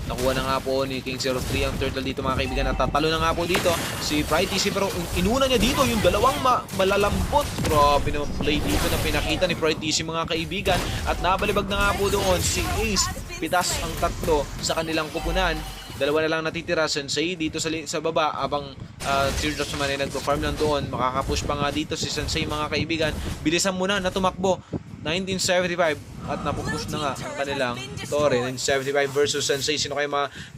Speaker 1: Nakuha na nga po ni King 03 ang turtle dito, mga kaibigan. Natatalo na nga po dito si Pride TC, pero inuna niya dito yung dalawang malalambot. Grabe na play dito na pinakita ni Pride TC, mga kaibigan. At nabalibag na nga po doon si Ace. Pitas ang tatlo sa kanilang kupunan. Dalawa na lang natitira. Sensei dito sa baba, abang Teardrops naman ay nagpo-farm lang doon. Makakapush pa nga dito si Sensei, mga kaibigan. Bilisan mo na tumakbo. 1975 at napupush na nga ang kanilang Torre. 1975 versus Sensei. Sino kayo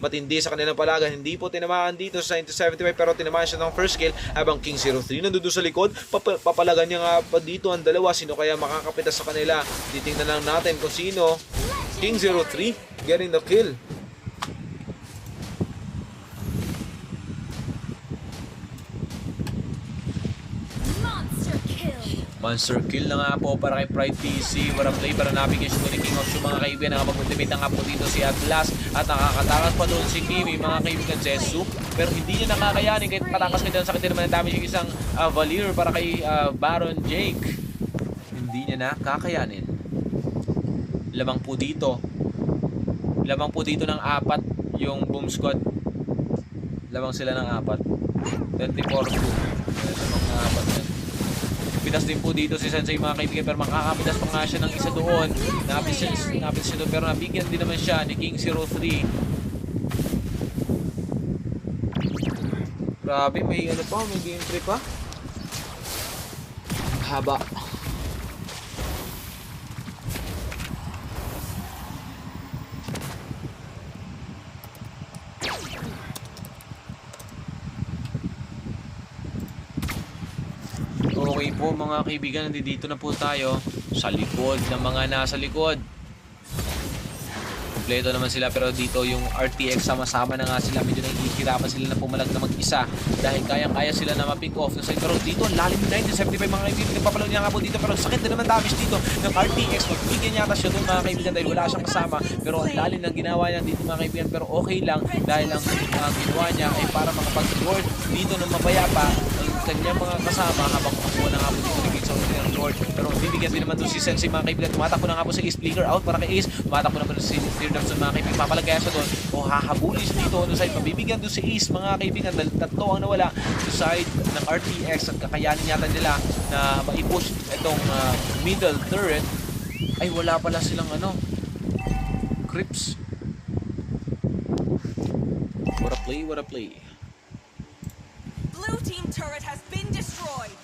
Speaker 1: matindi sa kanilang palagan? Hindi po tinamaan dito sa 1975, pero tinamaan siya ng first kill, habang King 03 nandun sa likod. Papalagan niya nga pa dito ang dalawa. Sino kaya makakapitas sa kanila? Titingnan lang natin kung sino. King 03 getting the kill. Monster kill na nga po para kay Pride TC. What a play para nabigyan siya ni King of Shu, mga kaibigan. Nakapag-ultimate na nga po dito si Atlas, at nakakatakas pa doon si Kimi, mga kaibigan, Zetsu. Pero hindi niya nakakayanin kahit patakas niya. Sakit din naman ang damage yung isang Valir para kay Baron Jake. Hindi niya nakakayanin. Lamang po dito ng 4 yung Boom Squad. Lamang sila ng 4. 24-2. Lamang na 4 yan. Pitas din po dito si Sensei, mga kaibigan, pero makakapitas pa nga siya ng isa doon. Napis siya doon, pero nabigyan din naman siya ni King 03. Grabe, may gameplay pa. Haba. Okay po, mga kaibigan, nandito na po tayo sa likod ng mga nasa likod. Kompleto naman sila, pero dito yung RTX sama-sama na nga sila. Medyo nahihirapan sila na pumalag na mag-isa dahil kayang-kaya sila na ma-pick off na side. Pero dito, lalim 1975, mga kaibigan. Nagpapalaw niya nga po dito, pero sakit na naman damage dito ng RTX. Magbigyan yata siya doon, mga kaibigan, dahil wala siyang kasama. Pero ang lalim ng ginawa niya dito, mga kaibigan. Pero okay lang dahil ang ginawa niya ay para makapag-lord dito ng mapayapa ang kanyang mga kasama, habang kukuha na nga po dito ni King Solomon ng Lord. Pero bibigyan din naman doon si Sensei, mga kaibigan. Tumatakbo na nga po si Ace, flicker out para kay Ace. Tumatakbo naman si Teardrops doon, mga kaibigan. Papalagaya siya doon o hahabulin siya dito doon side. Mabibigyan doon si Ace, mga kaibigan, dahil tatlo ang nawala sa side ng RTX, at kakayanin yata nila na maipush itong middle turret. Ay, wala pala silang Crips. What a play.
Speaker 5: Blue team turret has been destroyed.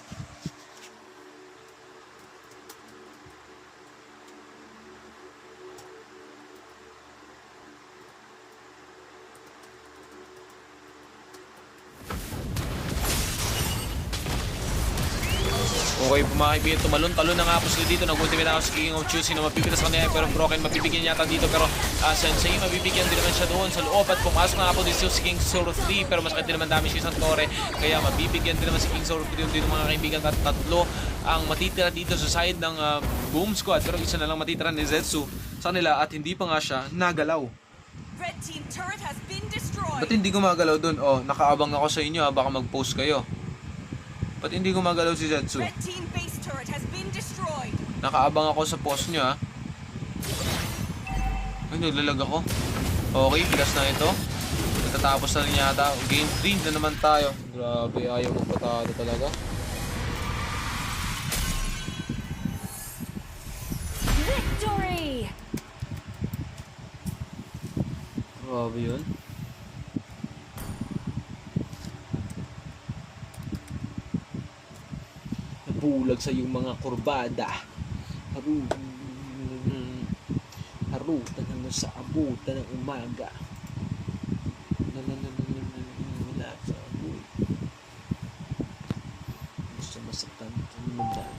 Speaker 1: Okay po, mga kaibigan, tumalon-talon na nga po sila dito. Nag-ultimate na ako sa King of Chu. Sino mapipitas kanina, pero broken, mabibigyan yata dito. Pero Sensei, mabibigyan din naman siya doon sa loob. At pumasok na nga po dito si King 03, pero mas din naman damage isang Torre. Kaya mabibigyan din naman si King 03 dito, mga kaibigan. At tatlo ang matitira dito sa side ng Boom Squad. Pero isa na lang matitira ni Zetsu sa kanila, at hindi pa nga siya nagalaw.
Speaker 5: Red team turret has been destroyed.
Speaker 1: Ba't hindi gumagalaw dun? Oh, nakaabang ako sa inyo ha, baka mag-post kayo. Ba't hindi gumagalaw si Zetsu?
Speaker 5: Red team base turret has been destroyed.
Speaker 1: Nakaabang ako sa post nyo ha. Ay, naglalag ako. Okay, bigas na ito. Natatapos na rin yata. Game 3 na naman tayo. Grabe, ayaw magpatalo talaga.
Speaker 8: Victory!
Speaker 1: Grabe yun. Nabulag sa yung mga kurbada. Harutan hanggang sa abutan ng umaga. Wala sa abuy. Gusto masaktan ito naman dyan.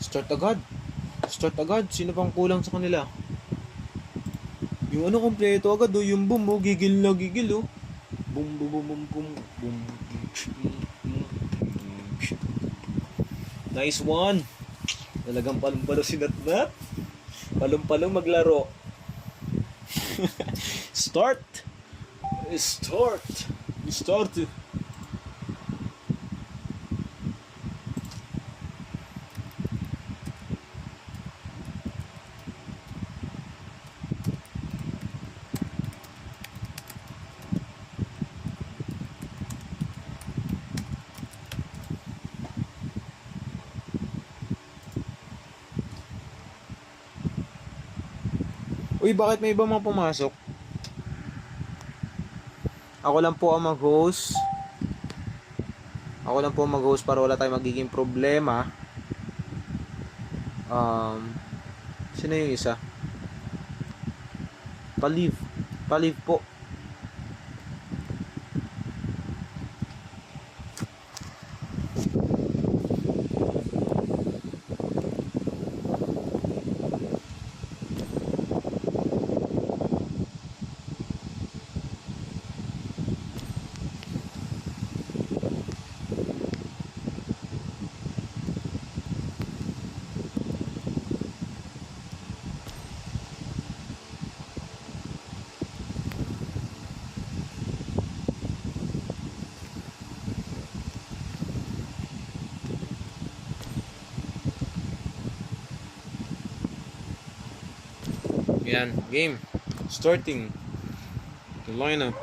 Speaker 1: Start agad. Start agad. Sino pang kulang sa kanila? Yung ano kompleto agad oh. Yung boom oh. Gigil na gigil oh. Boom boom boom boom boom boom. Nice one. Talagang palong-palong si Natnat. Palong-palong maglaro. Start. Start. Start. Uy, bakit may iba mga pumasok? Ako lang po ang mag-host. Ako lang po ang mag-host para wala tayong magiging problema. Sino yung isa? Paliv. Paliv po. Yan, game. Starting. The lineup.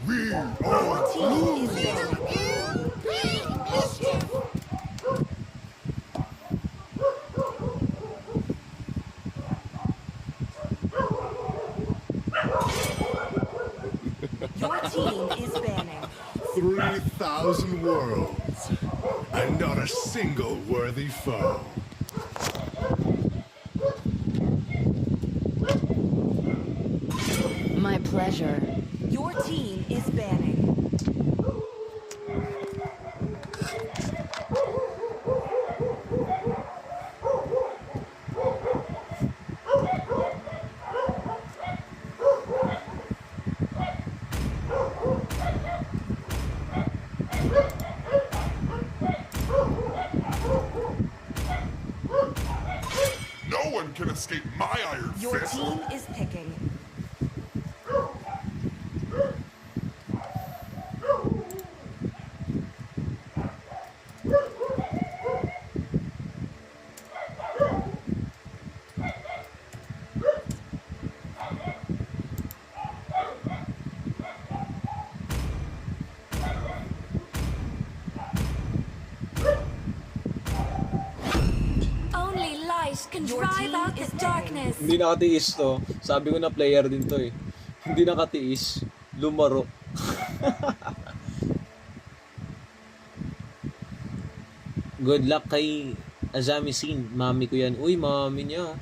Speaker 3: We
Speaker 2: Your
Speaker 3: are
Speaker 2: team is banning. Your team is banning.
Speaker 3: 3,000 worlds, and not a single worthy foe.
Speaker 7: My pleasure.
Speaker 2: Your team is banning.
Speaker 3: No one can escape my iron
Speaker 2: Your
Speaker 3: fist.
Speaker 2: team is picking.
Speaker 8: Only light can
Speaker 2: Your
Speaker 8: drive
Speaker 2: team
Speaker 8: out
Speaker 2: is
Speaker 8: the
Speaker 2: dead.
Speaker 8: darkness.
Speaker 1: Hindi nakatiis to. Sabi ko na player din to eh. Hindi nakatiis. Lumaro. Good luck kay Azami Sin. Mami ko yan. Uy, mami niya.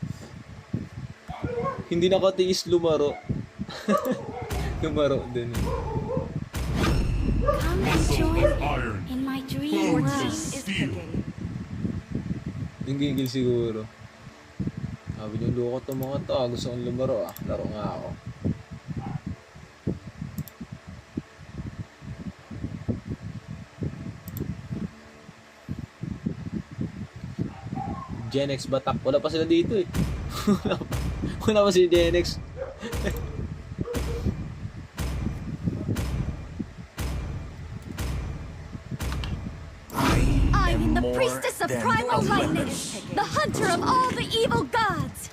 Speaker 1: Hindi nakatiis lumaro. Lumaro din.
Speaker 4: Come and join
Speaker 3: Iron.
Speaker 4: in my dream
Speaker 2: Your
Speaker 4: world.
Speaker 2: team is picking.
Speaker 1: Yung gigil siguro. Sabi niyo, loko to mga to. Gusto kong lumaro ah. Laro nga ako. Gen X Batak. Wala pa sila dito eh. Wala pa si Gen X.
Speaker 4: I'm the
Speaker 6: more
Speaker 4: priestess of
Speaker 6: than
Speaker 4: primal
Speaker 6: a
Speaker 4: lightning,
Speaker 6: weapon.
Speaker 4: the hunter of all the evil gods.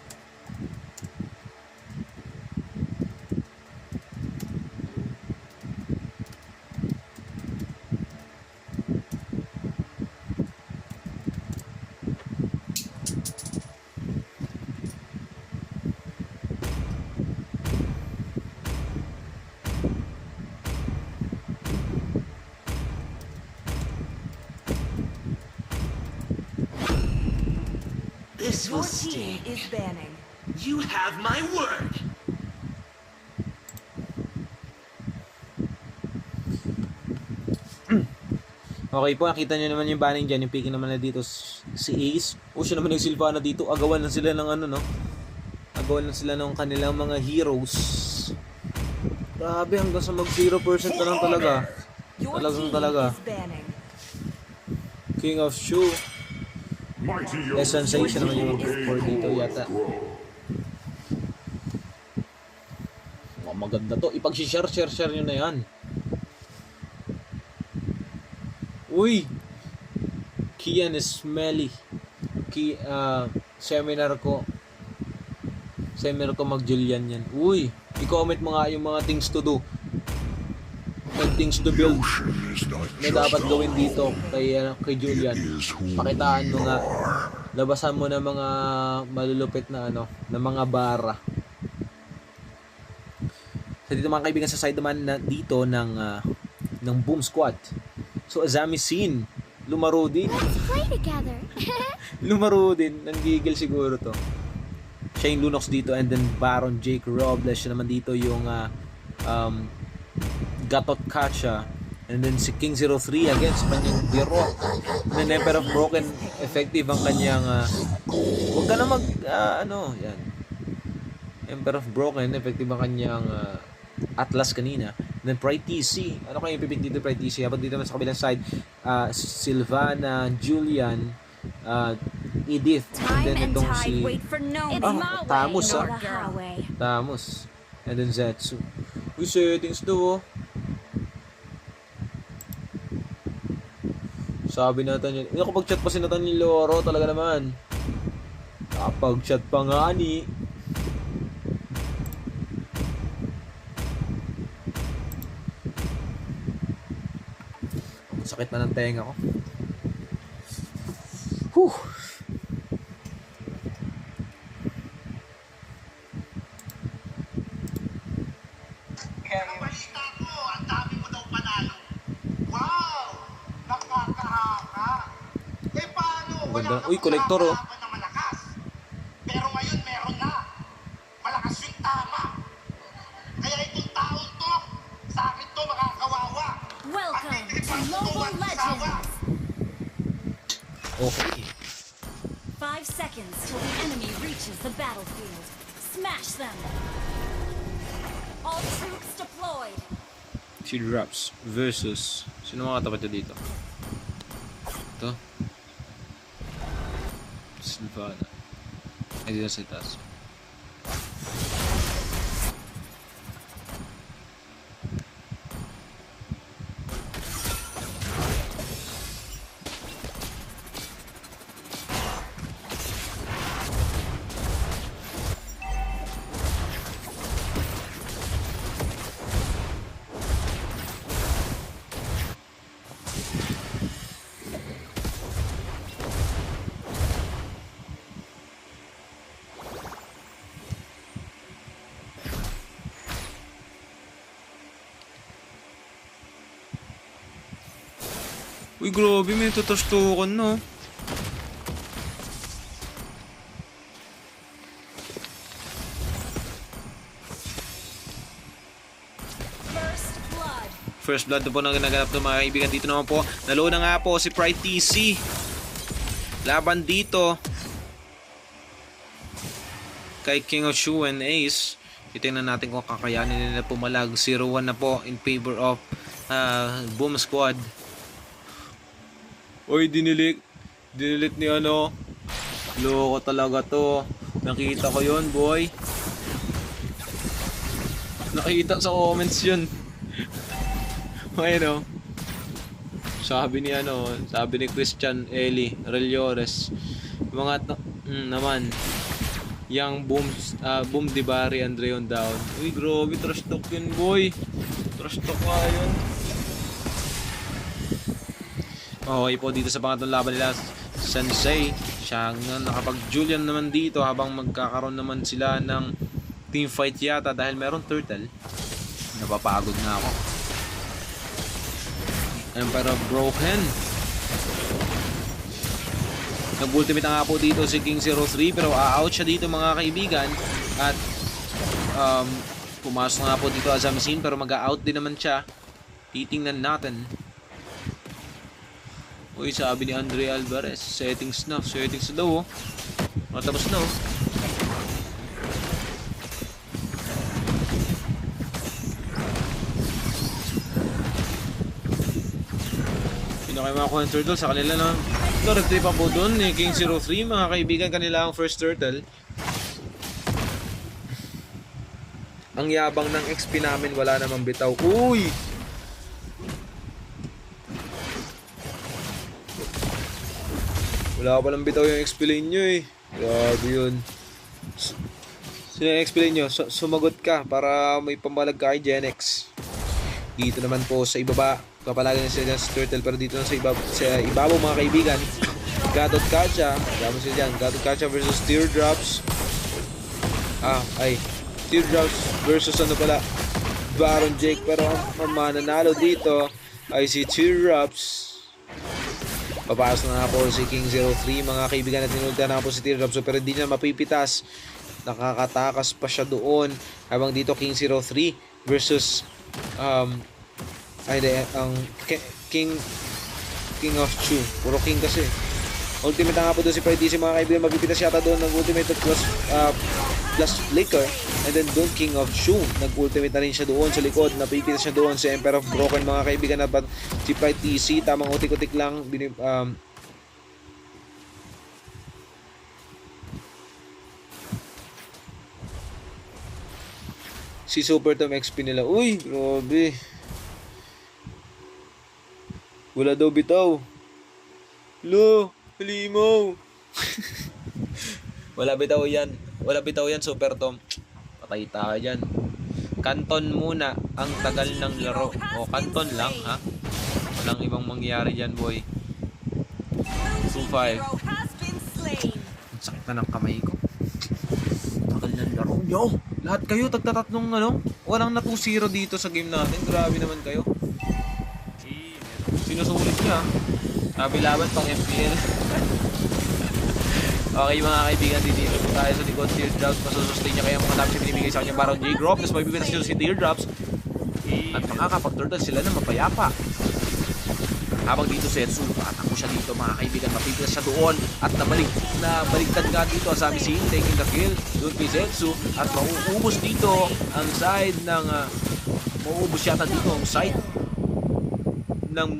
Speaker 6: This
Speaker 2: Your
Speaker 6: will
Speaker 2: team
Speaker 6: sting.
Speaker 2: is banning.
Speaker 6: You have my word.
Speaker 1: Okay po, nakita nyo naman yung banning dyan. Yung picking naman na dito si Ace. O siya naman yung Sylvana dito. Agawan lang sila ng ano, no? Agawan lang sila ng kanilang mga heroes. Grabe, hanggang sa mag 0% na lang talaga.
Speaker 2: Your
Speaker 1: Talagang
Speaker 2: team
Speaker 1: talaga.
Speaker 2: is banning.
Speaker 1: King of Shu.
Speaker 3: Mighty
Speaker 1: Sensation naman yung mag-4 dito yata. Oh, maganda to. Ipag-share nyo na yan. Uy! Kian is smelly. Seminar ko mag-Julian yan. Uy! I-comment mo nga yung mga things to do. And things to build na dapat gawin dito kay Julian. Pakitaan mo nga. Labasan mo na mga malulupit na na mga bara. So dito mga kaibigan sa side naman na dito ng Boom Squad. So Azami Sin, lumaro din.
Speaker 4: Let's play together.
Speaker 1: Lumaro din, nanggigil siguro to. Shane Lunox dito and then Baron Jake Robles, siya naman dito yung Gatot Kacha, and then si King 03 against kanyang biro. And then Emperor of Broken, effective ang kanyang wag ka na mag yan. Emperor of Broken, effective ang kanyang Atlas kanina. And then Pride TC, ano kayo pipik dito Pride TC? Habang dito naman sa kabilang side, Sylvana, Julian, Edith, and then itong si Tamus Tamus, and then Zetsu. Uy, settings daw oh. Sabi natin yun. Kapag chat pa si Nathan ni Loro, talaga naman. Kapag chat pa nga ni. Sakit na ng tenga ko. Whew.
Speaker 9: Balita ko, ang dami mo daw panalo. Wow! Nakakahanga. Eh paano?
Speaker 1: Ganda. Uy, kolektor oh.
Speaker 9: Na malakas. Pero ngayon meron na. Malakas yung tama. Kaya itong taon to, sa akin to makakawawa.
Speaker 8: Welcome to Mobile Legends!
Speaker 1: Okay.
Speaker 8: 5 seconds till the enemy reaches the battlefield. Smash them! All troops deployed!
Speaker 1: Si Drops versus sino mga katapat niya dito? Ito. Sylvana. Ay, dito sa itaas. Uy, grabe, may tatastukan no. first blood na po na ginaganap ng mga kaibigan. Dito naman po, nalo na nga po si Pride TC. Laban dito kay King of Shu and Ace. Titingnan natin kung kakayanin nila pumalag. 0-1 na po in favor of Boom Squad. Oy, dinilit ni ano. Loko talaga to. Nakita ko yun, boy. Nakita sa comments yun. Ayun, sabi ni Christian Eli Reliores, mga naman yang boom Dibari Andreon down. Uy, grabe, trash talk yun, boy. Trash talk nga yun. Okay po, dito sa pangatlong laban nila, Sensei. Siya nakapag-Julian naman dito habang magkakaroon naman sila ng team fight yata dahil meron turtle. Napapagod na ako. Emperor Broken. Nag-ultimate na nga po dito si King 03 pero out siya dito mga kaibigan. At pumasok na nga po dito Azamisin pero mag-out din naman siya. Titingnan natin. Uy, sabi ni Andre Alvarez, settings na daw, oh. Matapos na, oh. Kayo makakuha ng turtle sa kanila na retrieve pa po doon ni King 03 mga kaibigan, kanila ang first turtle. Ang yabang ng XP namin, wala namang bitaw. Uy! Wala pa lang bitaw yung XP lane nyo eh. Grabe yun. Sino yung XP lane nyo? Sumagot ka para may pambalag ka kay Genex. Dito naman po sa ibaba, kapalagan na sila sa turtle pero dito na sa ibabaw mga kaibigan. Gadot Kacha, gamo sila dyan. Gadot Kacha versus Teardrops. Teardrops versus Baron Jake. Pero ang mananalo dito ay si Teardrops. Papasok na po si King 03 mga kaibigan at tinulta na po si Teardrops. So, pero hindi na mapipitas. Nakakatakas pa siya doon. Habang dito King 03 versus ang King of Chu. Puro King kasi. Ultimate na nga po doon si Pride DC mga kaibigan. Mapipitas yata doon ng ultimate plus flicker. And then doon King of Chu. Nag-ultimate na rin siya doon sa likod. Napipitas siya doon si Emperor of Broken mga kaibigan. Si Pride DC tamang utik-utik lang. Si Super Tom XP nila. Uy, grabe. Wala daw bitaw. Lo, halimaw. Wala bitaw yan, Super Tom. Patay tayo dyan. Kanton muna ang tagal ng laro. O, kanton lang, ha? Walang ibang mangyayari dyan, boy. 2-5. Ang sakit na ng kamay ko. Tagal ng laro. Yo! Lahat kayo, tagtatatlong walang na 2-0 dito sa game natin. Grabe naman kayo. Sinusulit niya. Sabi laban pang FPL. Okay mga kaibigan, dito po tayo sa likod. Teardrops, masusustain niya kaya mga damage na binibigay sa kanya Baron J. Grove. Tapos mabibitas nyo si Teardrops. At makakapag-turtle sila na mapayapa. Habang dito Setsu, patakbo siya dito mga kaibigan, mapipitas siya doon at nabaligtad nga dito sa Azamisin, taking the kill doon kay Setsu at mauubos dito ang side ng mauubos yata dito ang side ng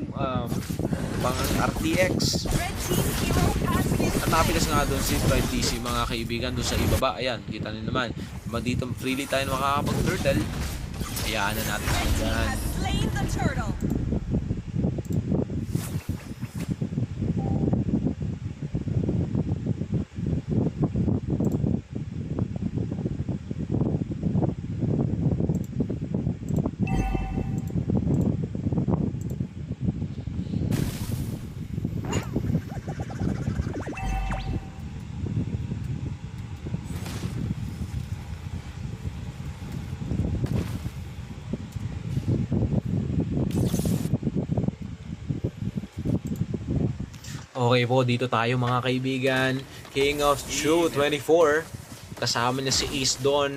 Speaker 1: pang RTX at napitas nga doon si Pride DC mga kaibigan doon sa ibaba. Ayan, kita nyo naman dito freely tayo makakapag-turtle. Hayaan na natin dyan. Okay po, dito tayo mga kaibigan. King of Chu 24. Kasama niya si Ace Dawn.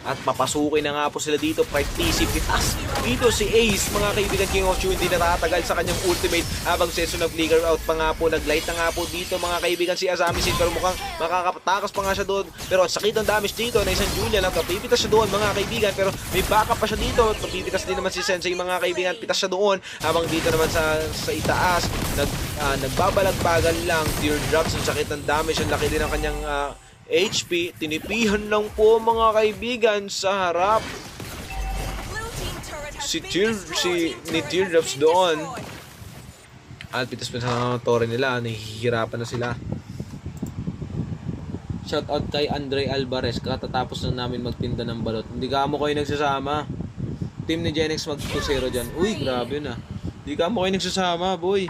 Speaker 1: At papasukin na nga po sila dito. Pride TC pitas. Dito si Ace, mga kaibigan, King of Chu hindi natatagal sa kanyang ultimate habang Setsu nag-flicker out pa nga po. Nag-light na nga po dito mga kaibigan si Asami Sin, pero mukhang makakatakas pa nga siya doon. Pero ang sakit ng damage dito na isang Julian at napipitas siya doon mga kaibigan, pero may backup pa siya dito. Napipitas din naman si Sensei mga kaibigan, pitas siya doon. Habang dito naman sa itaas, nagbabalagbagan lang. Teardrops, ang sakit ng damage, ang laki din ng kanyang HP. Tinipihan lang po mga kaibigan sa harap.
Speaker 5: Blue team turret has
Speaker 1: Si
Speaker 5: been
Speaker 1: Teardrops doon. At pitas pa sa tore nila, nahihirapan na sila. Shoutout kay Andre Alvarez, katatapos na namin magtinda ng balot. Hindi ka mo kayo nagsasama. Team ni Genex mag 2-0 dyan. Uy, grabe na. Hindi ka mo kayo nagsasama, boy.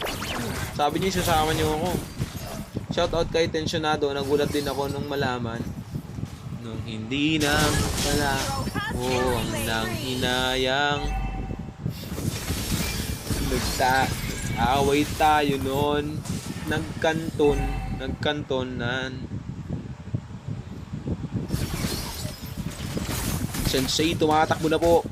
Speaker 1: Sabi niyo isasama niyo ako. Shoutout kay Tensionado, nagulat din ako nung malaman. Nung hindi na pala ang nang hinayang. Nagta-away tayo noon. Nagkantonan. Sensei tumatakbo na po,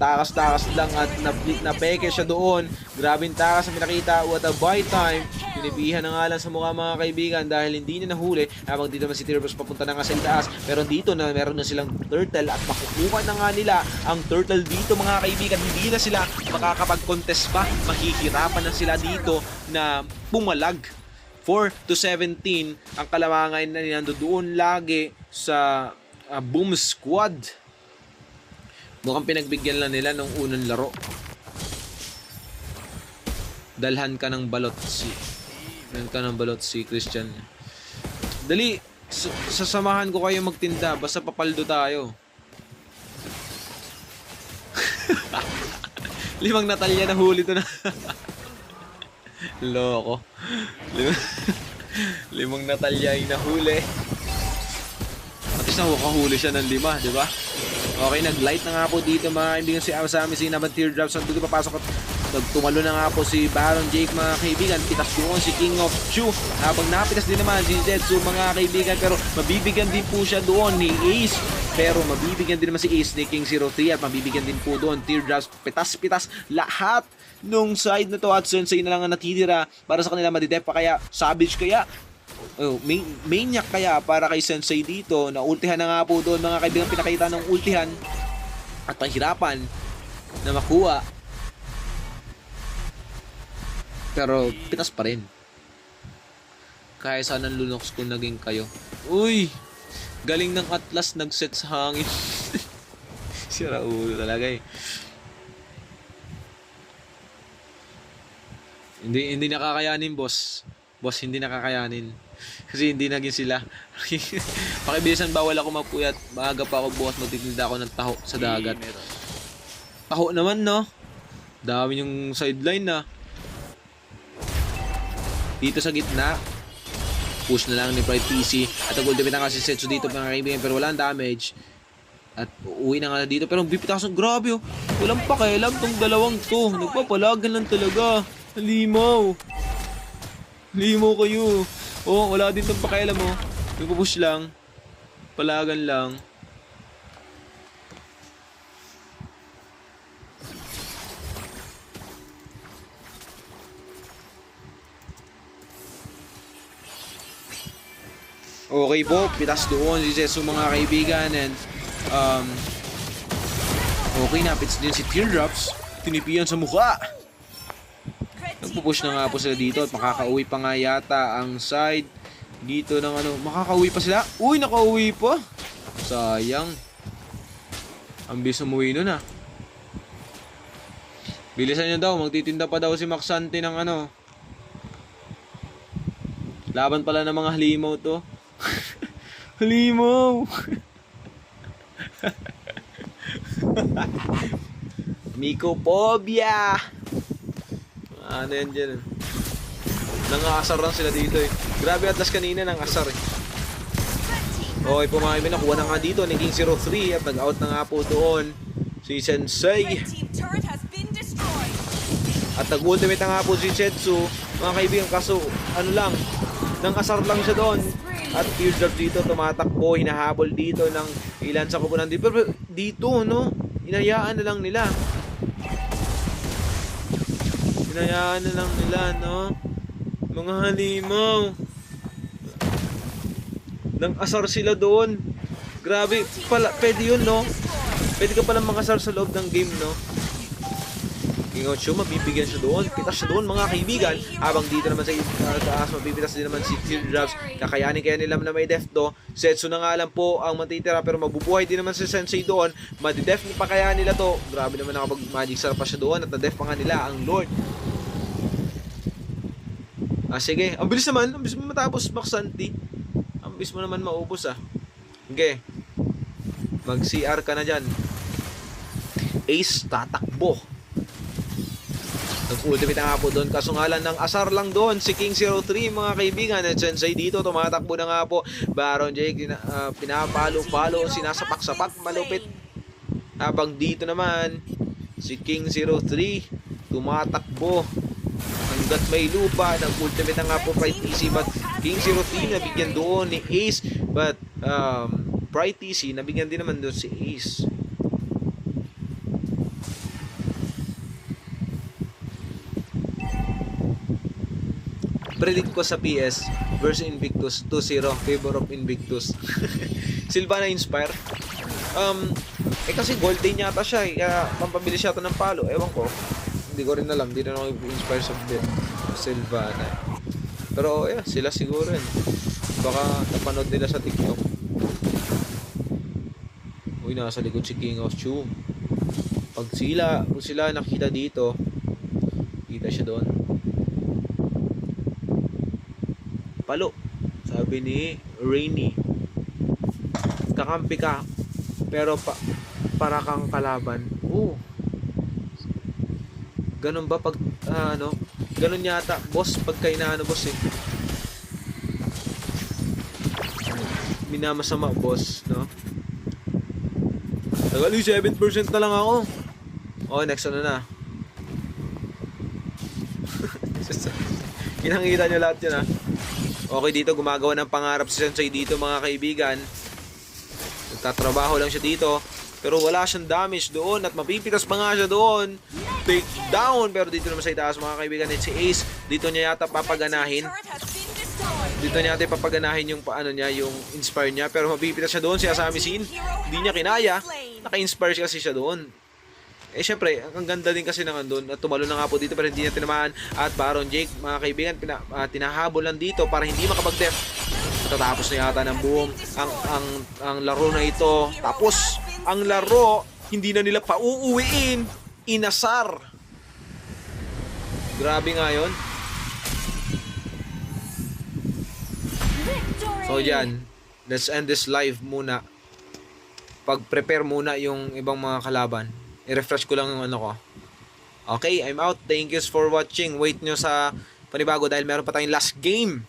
Speaker 1: takas-takas lang at napeke siya doon. Grabing takas ang pinakita. What a buy time. Pinipihan na nga lang sa mukha mga kaibigan dahil hindi niya nahuli. Habang dito naman si Teardrops papunta na nga sa itaas. Pero dito na meron na silang turtle at makukuha na nga nila ang turtle dito mga kaibigan. Hindi na sila makakapag-contest pa. Mahihirapan na sila dito na pumalag. 4-17 ang kalamangan na nila doon lagi sa Boom Squad. Mukhang pinagbigyan lang nila nung unang laro. Dalhan ka ng balot si Christian. Dali, sasamahan ko kayo magtinda. Basta papaldo tayo. 5 Natalia na huli to na. Loko. 5 Natalia yung nahuli. At least nakahuli siya ng 5, di ba? Okay, nag-light na nga po dito mga kaibigan si Asami Sin naman Teardrops. Nandito papasok at nagtumalo na nga po si Baron Jake mga kaibigan. Pitas doon si King of Chu. Habang napitas din naman si Zetsu mga kaibigan. Pero mabibigyan din po siya doon ni Ace. Pero mabibigyan din naman si Ace ni King 03 at mabibigyan din po doon. Teardrops, pitas-pitas lahat nung side na to at Sensei na lang ang natitira para sa kanila. Madidep pa kaya, Savage kaya, maniac kaya para kay Sensei dito. Na ultihan na nga po doon mga kaibigan. Pinakita ng ultihan at pahirapan na makuha. Pero pitas pa rin. Kaya sana ng Lunox kung naging kayo. Uy! Galing ng Atlas nag-set sa hangin. Sira ulo talaga eh. Hindi nakakayanin, boss. Boss, hindi nakakayanin. Kasi hindi naging sila. Pakibilisan, bawal ako magpuyat. Maaga pa ako bukas, magtitinda ako ng taho sa dagat. Taho naman, no? Dami yung sideline na. Dito sa gitna. Push na lang ni Pride PC. At nag-ultimate na nga si Setsu dito mga kaibigan. Pero walang damage. At uuwi na nga dito. Pero bipitasan, grabe oh. Walang pakialam tong dalawang to. Nagpapalagan lang talaga. Limaw. Limaw kayo. Oh, wala din tong pakialam mo. Nagpupush lang. Palagan lang. Okay po, pitas doon si Zetsu mga kaibigan. And okay, napits din si Teardrops. Tinipian sa mukha. Nagpupush na nga po sila dito at makakauwi pa nga yata ang side dito ng ano. Makakauwi pa sila? Uy, nakauwi pa. Sayang. Ang bilis umuwi nun ah. Bilisan nyo daw, magtitinda pa daw si Maxante ng ano. Laban pala ng mga halimaw to. Halimaw. Mycophobia. Ano yan dyan? Nangasar lang sila dito eh. Grabe, Atlas kanina nangasar eh. Okay po mga kaibigan, nakuha na nga dito naging 0-3 at nag-out na nga po doon si Sensei. At nag-ultimate na nga po si Setsu mga kaibigan, kaso ano lang, Nang asar lang siya doon. At Teardrop dito tumatakbo, hinahabol dito ng ilan sa kupunan dito. Pero dito, no? Inayaan na lang nila. Inayaan na lang nila, no? Mga halimaw. Nang asar sila doon. Grabe, pwede yun, no? Pwede ka palang makasar sa loob ng game, no? King of Chu, mabibigyan siya doon. Pitas siya doon, mga kaibigan. Habang dito naman sa taas, mabibitas din naman si Teardrops. Kakayanin kaya nila na may death to. Setsu na nga lang po ang matitira, pero mabubuhay din naman si Sensei doon. Madi-death pa kaya nila to. Grabe naman nakapag-magic star pa siya doon. At na-death pa nga nila ang Lord. Sige. Ang bilis naman. Ang bilis mo matapos, Baksanti. Ang bilis mo naman maubos, Okay. Mag-CR ka na dyan. Ace, tatakbo. Nag-ultimate nga po doon. Kaso nga lang ng asar lang doon si King 03, mga kaibigan. At Sensei dito, tumatakbo na nga po. Baron Jake, pinapalo-palo, sinasapak-sapak, malupit. Habang dito naman, si King 03, tumatakbo. Hanggat may lupa, nag-ultimate na nga po Pride TC. But King 03, nabigyan doon ni Ace. But, Pride TC, nabigyan din naman doon si Ace. Predict ko sa PS versus Invictus 2-0, favor of Invictus. Sylvana Inspire. Kasi golden yata siya kaya pampabilis yata ng palo. Ewan ko. Hindi ko rin alam. Hindi na ako inspire sa Sylvana. Pero sila siguro yun. Baka napanood nila sa TikTok. Uy, nasa likod si King of Chu. Pag sila nakita dito, kita siya doon. Palo, sabi ni Rainy. Kakampi ka, pero para kang kalaban. Ganun ba pag ganun yata, boss, pagka inaano, boss minamasama, boss, no? Tagal 7% na lang ako. Next na. Kinangita nyo lahat yun, Okay, dito gumagawa ng pangarap si Sensei dito, mga kaibigan. Nagtatrabaho lang siya dito, pero wala siyang damage doon at mapipitas pa nga siya doon. Take down, pero dito naman sa itaas, mga kaibigan, si Ace, dito niya yata papaganahin. Dito niya yata papaganahin yung yung inspire niya, pero mapipitas siya doon si Asami Sin. Hindi niya kinaya. Naka-inspire kasi siya doon. Syempre, ang ganda din kasi ng andun. At tumalo na nga po dito pero hindi niya tinamaan. At Baron Jake, mga kaibigan, tinahabol lang dito para hindi makapag-death. Tatapos na yata ng boom ang laro na ito. Tapos, ang laro, hindi na nila pauuwiin. Inasar. Grabe nga yun. So, yan. Let's end this live muna. Pag-prepare muna yung ibang mga kalaban. I-refresh ko lang yung ko. Okay, I'm out. Thank you for watching. Wait nyo sa panibago dahil meron pa tayong last game.